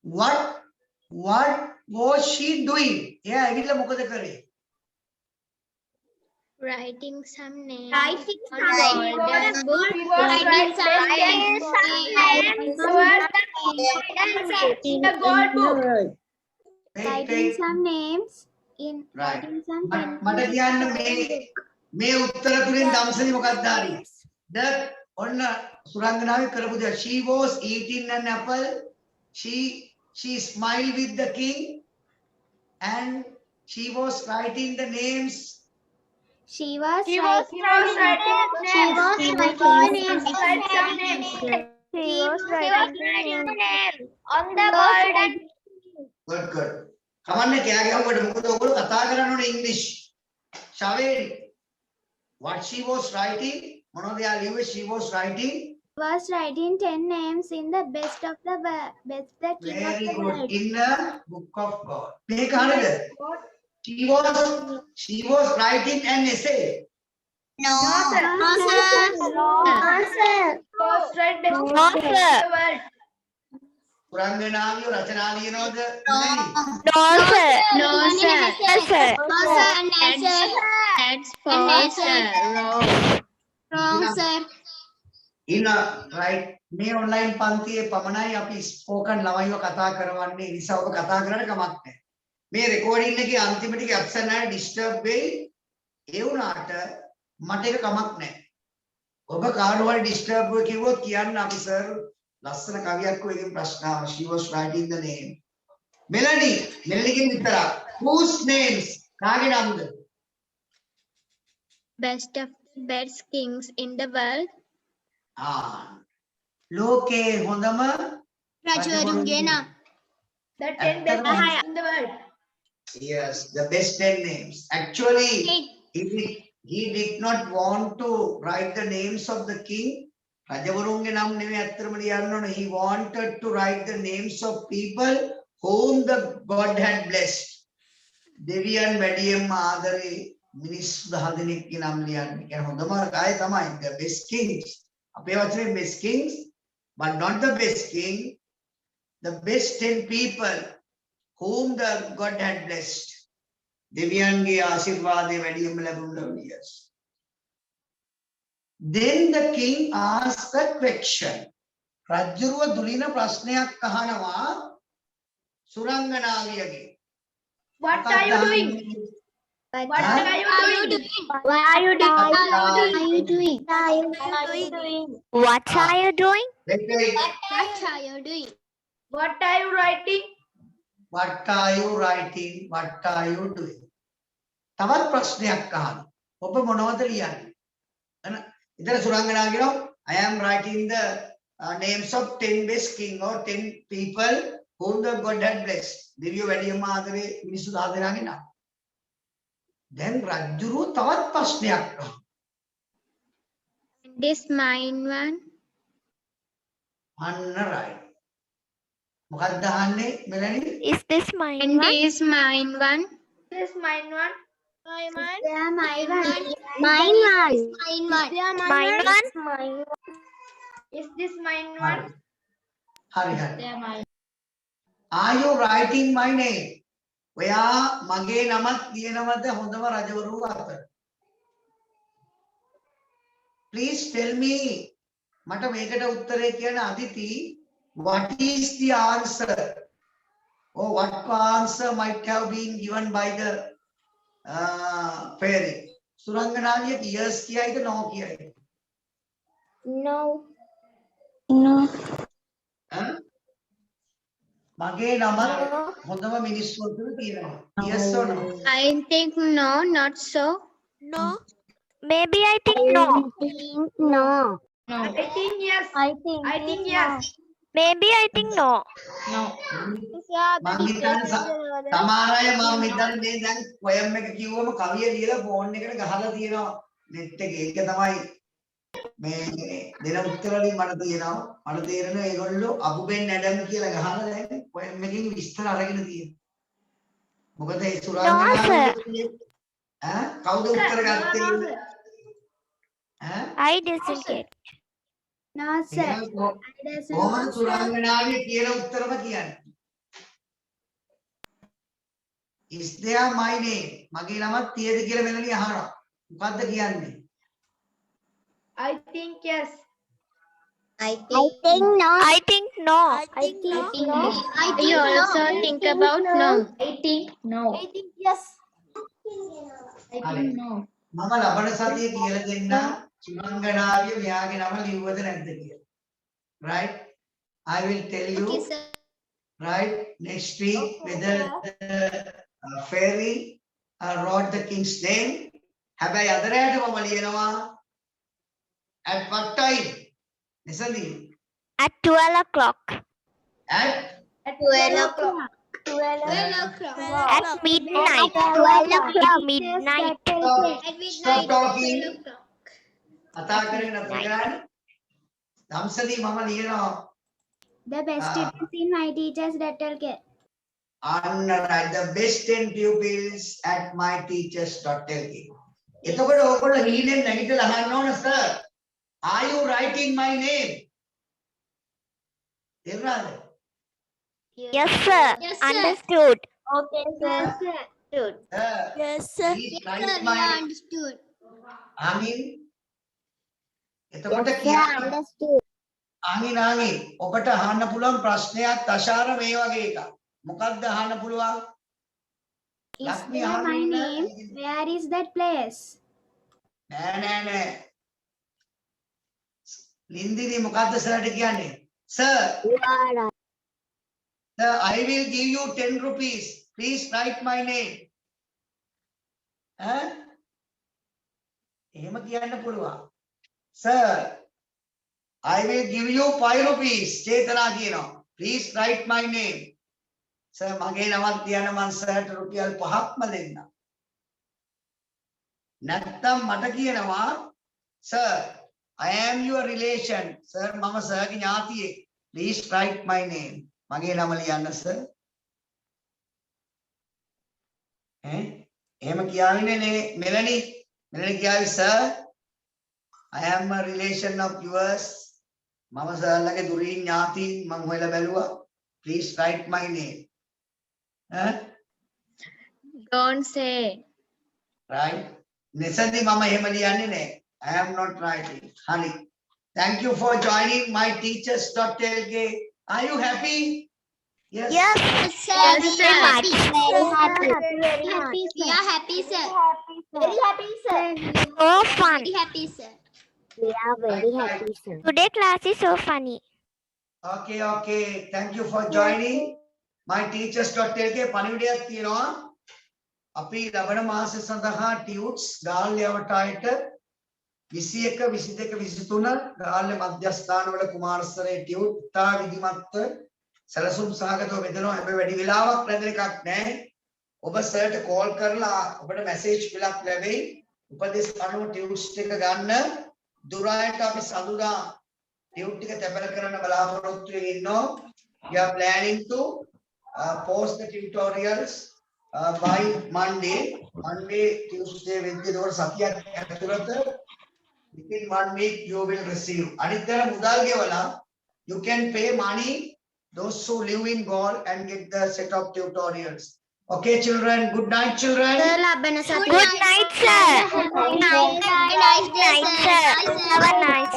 [SPEAKER 1] What was she doing? එයා ඇවිල්ලා මොකද කරේ?
[SPEAKER 2] Writing some names.
[SPEAKER 3] Writing
[SPEAKER 2] on
[SPEAKER 3] some names.
[SPEAKER 2] golden book.
[SPEAKER 5] He was
[SPEAKER 2] Writing some
[SPEAKER 5] writing
[SPEAKER 2] names.
[SPEAKER 5] in the gold book.
[SPEAKER 1] Wait,
[SPEAKER 3] Writing
[SPEAKER 1] wait.
[SPEAKER 3] some names in
[SPEAKER 1] Right.
[SPEAKER 3] writing some
[SPEAKER 1] මට කියන්න මේ උත්තර තුලින් දම්සනි මොකක්ද හරි? The ඔන්න සුරංගනාවේ කරපු දේ. She was eating an apple. She smiled with the king and she was writing the names.
[SPEAKER 3] She was
[SPEAKER 5] He was writing names.
[SPEAKER 3] She was
[SPEAKER 5] Write some names.
[SPEAKER 8] He was writing
[SPEAKER 5] name on the golden.
[SPEAKER 1] Good, good. කමන්නේ කෑ ගැහුවට මොකද ඔයගොල්ලෝ කතා කරන්න ඕනේ ඉංග්‍රීසි. ශාවේරි. What she was writing? මොනවද යා ලිව්වේ? She was writing.
[SPEAKER 3] was writing 10 names in the best the king of
[SPEAKER 1] Very
[SPEAKER 3] the
[SPEAKER 1] good.
[SPEAKER 3] world.
[SPEAKER 1] In the book of God. මේක හරියද? She was writing an essay.
[SPEAKER 2] No,
[SPEAKER 5] sir.
[SPEAKER 2] No, sir.
[SPEAKER 5] Was right best
[SPEAKER 8] No,
[SPEAKER 5] in
[SPEAKER 8] sir.
[SPEAKER 5] the world.
[SPEAKER 1] සුරංගනාවිය රචනා ලියනවද?
[SPEAKER 2] No.
[SPEAKER 8] No, sir.
[SPEAKER 2] No, sir.
[SPEAKER 8] Yes, sir.
[SPEAKER 2] No, sir. That's false, sir. Wrong. Wrong, sir.
[SPEAKER 1] In a right මේ online පන්තියේ පමණයි අපි spoken ළමයිව කතා කරවන්නේ. නිසා ඔබ කතා කරන්න කමක් නැහැ. මේ රෙකෝඩින් එකේ අන්තිම ටික ඇබ්සන්ට් ආය ඩිස්ටර්බ් වෙයි. ඒ වුණාට මට ඒක කමක් නැහැ. ඔබ කාට හරි ඩිස්ටර්බ් වෙ කිව්වොත් කියන්න අපි සර් ලස්සන කවියක් ඔය එකෙන් ප්‍රශ්න ආවා. She was writing the name. මෙලනි විතරක්. Whose names? කාගේ නම්ද?
[SPEAKER 2] Best of the best kings in the world.
[SPEAKER 1] ලෝකේ හොඳම
[SPEAKER 2] රජවරුන්ගේ නම්.
[SPEAKER 5] The 10 best kings in the world.
[SPEAKER 1] Yes, the best 10 names. Actually, he did not want to write the names of the king. රජවරුන්ගේ නම් නෙමෙයි අත්‍තරම ලියන්න ඕනේ. He wanted to write the names of people whom the God had blessed. දෙවියන් වැඩියෙන්ම ආදරේ මිනිස්සු 10 දෙනෙක්ගේ නම් ලියන්න. කියන්නේ හොඳම අය තමයි the best kings. අපේ වචනේ best kings, but not the best king. The best 10 people whom the God had blessed. දෙවියන්ගේ ආශිර්වාදය වැඩියෙන්ම ලැබුණා. Yes. Then the king asked a question. රජුරුව දුලින ප්‍රශ්නයක් අහනවා සුරංගනාවියගේ.
[SPEAKER 5] What are you doing?
[SPEAKER 3] But
[SPEAKER 5] What are you doing?
[SPEAKER 8] What are you doing?
[SPEAKER 3] What are you doing?
[SPEAKER 8] What are you doing?
[SPEAKER 1] Wait, wait.
[SPEAKER 2] What are you doing?
[SPEAKER 5] What are you writing?
[SPEAKER 1] What are you writing? What are you doing? තවත් ප්‍රශ්නයක් අහන්න. ඔබ මොනවද ලියන්නේ? ඉතින් සුරංගනාව කියනවා I am writing the names of 10 best king or 10 people whom the God had blessed. දෙවියෝ වැඩියෙන්ම ආදරේ මිනිස්සු 10 දෙනාගේ නම. දැන් රජුරු තවත් ප්‍රශ්නයක් අහනවා.
[SPEAKER 5] this mine one?
[SPEAKER 1] අන්න right. මොකක්ද අහන්නේ මෙලනි?
[SPEAKER 4] Is this mine
[SPEAKER 5] And
[SPEAKER 4] one?
[SPEAKER 5] is mine one? This mine one?
[SPEAKER 7] My one.
[SPEAKER 3] Yeah, my one.
[SPEAKER 8] Mine one.
[SPEAKER 7] Mine one.
[SPEAKER 4] Mine one?
[SPEAKER 5] Is this mine one?
[SPEAKER 1] හරි හරි.
[SPEAKER 5] Yeah, mine.
[SPEAKER 1] Are you writing my name? ඔයා මගේ නමත් ලියනවද හොඳම රජවරු අතර? Please tell me. මට මේකට උත්තරේ කියන්න අදිති. What is the answer? Or what answer might have been given by the fairy? සුරංගනාවිය yes කියයිද no කියයිද?
[SPEAKER 3] No.
[SPEAKER 1] මගේ නමත් හොඳම මිනිස්සු අතර තියෙනවා. Yes or no?
[SPEAKER 5] I think no, not so.
[SPEAKER 4] No. Maybe I think no.
[SPEAKER 8] No.
[SPEAKER 5] No. I think yes.
[SPEAKER 8] I think
[SPEAKER 5] yes.
[SPEAKER 4] Maybe I think no.
[SPEAKER 5] No.
[SPEAKER 1] මම හිතන්නේ සමහර අය මම හිතන්නේ මේ දැන් poem එක කිව්වම කවිය ලියලා ෆෝන් එකට ගහලා තියෙනවා net එකේ. ඒක තමයි මේ දෙන උත්තර වලින් මට තියෙනවා. මට තේරෙනවා ඒගොල්ලෝ අබුබෙන් ඇඩම් කියලා ගහලා දැන් poem එකකින් විස්තර අරගෙන තියෙනවා. මොකද ඒ සුරංගනාවේ කවුද උත්තර ගත්තේ?
[SPEAKER 4] I didn't get.
[SPEAKER 3] No, sir.
[SPEAKER 1] කොහොමද සුරංගනාවේ කියන උත්තරම කියන්නේ? Is there my name? මගේ නමත් තියෙද කියලා මෙලනි අහනවා. මොකද්ද කියන්නේ?
[SPEAKER 5] I think yes.
[SPEAKER 2] I
[SPEAKER 8] I
[SPEAKER 2] think
[SPEAKER 8] think no.
[SPEAKER 4] I think no.
[SPEAKER 2] I think no.
[SPEAKER 5] You also think about no. I think no.
[SPEAKER 8] think yes.
[SPEAKER 5] I think no.
[SPEAKER 1] මම ලබන සතියේ කියලා දෙන්න සුරංගනාවිය මෙයාගේ නම ලිව්වද නැද්ද කියලා. Right? I will tell you.
[SPEAKER 2] Okay, sir.
[SPEAKER 1] Right, next week whether the fairy wrote the king's name. හැබැයි අදරයට මම ලියනවා at what time? Nisali?
[SPEAKER 4] At 12 o'clock.
[SPEAKER 1] At
[SPEAKER 2] 12 o'clock.
[SPEAKER 8] 12 o'clock.
[SPEAKER 4] At midnight.
[SPEAKER 8] 12 o'clock.
[SPEAKER 4] At midnight.
[SPEAKER 1] stop talking. කතා කරගෙන නතර කරන්න. ධම්සදී මම ලියනවා
[SPEAKER 3] The best students in my teachers.lk.
[SPEAKER 1] අන්න right, the best 10 pupils at my teachers.lk. එතකොට ඔයගොල්ලෝ හීනෙන් නැගිටලා අහන්න ඕන sir, are you writing my name? තේරුණාද?
[SPEAKER 4] Yes, sir. Understood.
[SPEAKER 8] Okay, sir.
[SPEAKER 1] Sir,
[SPEAKER 4] Yes, sir.
[SPEAKER 1] please write my
[SPEAKER 2] Understood.
[SPEAKER 1] ආමින්. එතකොට
[SPEAKER 8] Sir,
[SPEAKER 1] කියන්න
[SPEAKER 8] understood.
[SPEAKER 1] ආමින් ආමින්. ඔබට අහන්න පුළුවන් ප්‍රශ්නයක් අශාර මේ වගේ එකක්. මොකක්ද අහන්න පුළුවන්?
[SPEAKER 3] Is
[SPEAKER 1] ලක්ෂ්මී
[SPEAKER 3] there my
[SPEAKER 1] අහන්න
[SPEAKER 3] name? Where is that place?
[SPEAKER 1] නෑ. ලින්දිනි මොකද්ද සර්ට කියන්නේ? Sir,
[SPEAKER 8] You are right.
[SPEAKER 1] sir, I will give you 10 rupees. Please write my name. එහෙම කියන්න පුළුවන්. Sir, I will give you 5 rupees. චේතනා කියනවා. Please write my name. Sir, මගේ නමක් තියන්න මං සර්ට රුපියල් 5ක්ම දෙන්නම්. නැත්තම් මට කියනවා Sir, I am your relation. Sir, මම සර්ගේ ඥාතියෙක්. Please write my name. මගේ නම ලියන්න sir. එහෙම කියාවිනේ නේ මෙලනි. මෙලනි කියාවි sir, I am a relation of yours. මම සර්ලගේ දුරින් ඥාතියින් මම හොයලා බැලුවා. Please write my name.
[SPEAKER 5] Don't say.
[SPEAKER 1] Right? Nesandi mama එහෙම ලියන්නේ නැහැ. I am not writing. Honey. Thank you for joining my teachers.lk. Are you happy? Yes.
[SPEAKER 4] Yes,
[SPEAKER 2] Sir,
[SPEAKER 4] Yes,
[SPEAKER 2] we
[SPEAKER 4] sir.
[SPEAKER 2] are happy.
[SPEAKER 8] Very happy.
[SPEAKER 2] We are happy, sir.
[SPEAKER 8] Very happy, sir.
[SPEAKER 4] so fun.
[SPEAKER 2] Very happy, sir.
[SPEAKER 8] We are very happy, sir.
[SPEAKER 4] Today class is so funny.
[SPEAKER 1] Okay. Thank you for joining my teachers.lk. පණිවිඩයක් තියෙනවා. අපි ලබන මාසෙ සඳහා tutes ගාල්ලේවට අයට 21 22 23 ගාල්ලේ මධ්‍යස්ථානවල කුමාරස්තරේ tute තා විධිමත්ව සැලසුම් සහගතව බෙදනවා. හැබැයි වැඩි වෙලාවක් රැඳෙන එකක් නැහැ. ඔබ සර්ට කෝල් කරලා ඔබට මැසේජ් පිටක් ලැබෙයි. උපදෙස් අනුව ටියුට්ස් ටික ගන්න දුරායට අපි සඳුදා ටියුට් එක තැපැල කරන්න බලාපොරොත්තු වෙමින් ඉන්නවා. We are planning to post the tutorials by Monday, Tuesday, Wednesday, or සතියක් ඇතුළත within 1 week you will receive. අනිත්තර මුදල් ගෙවලා you can pay money those who live in Gaul and get the set of tutorials. Okay, children. Good night, children.
[SPEAKER 4] Good night, sir. Good night, sir. Have a nice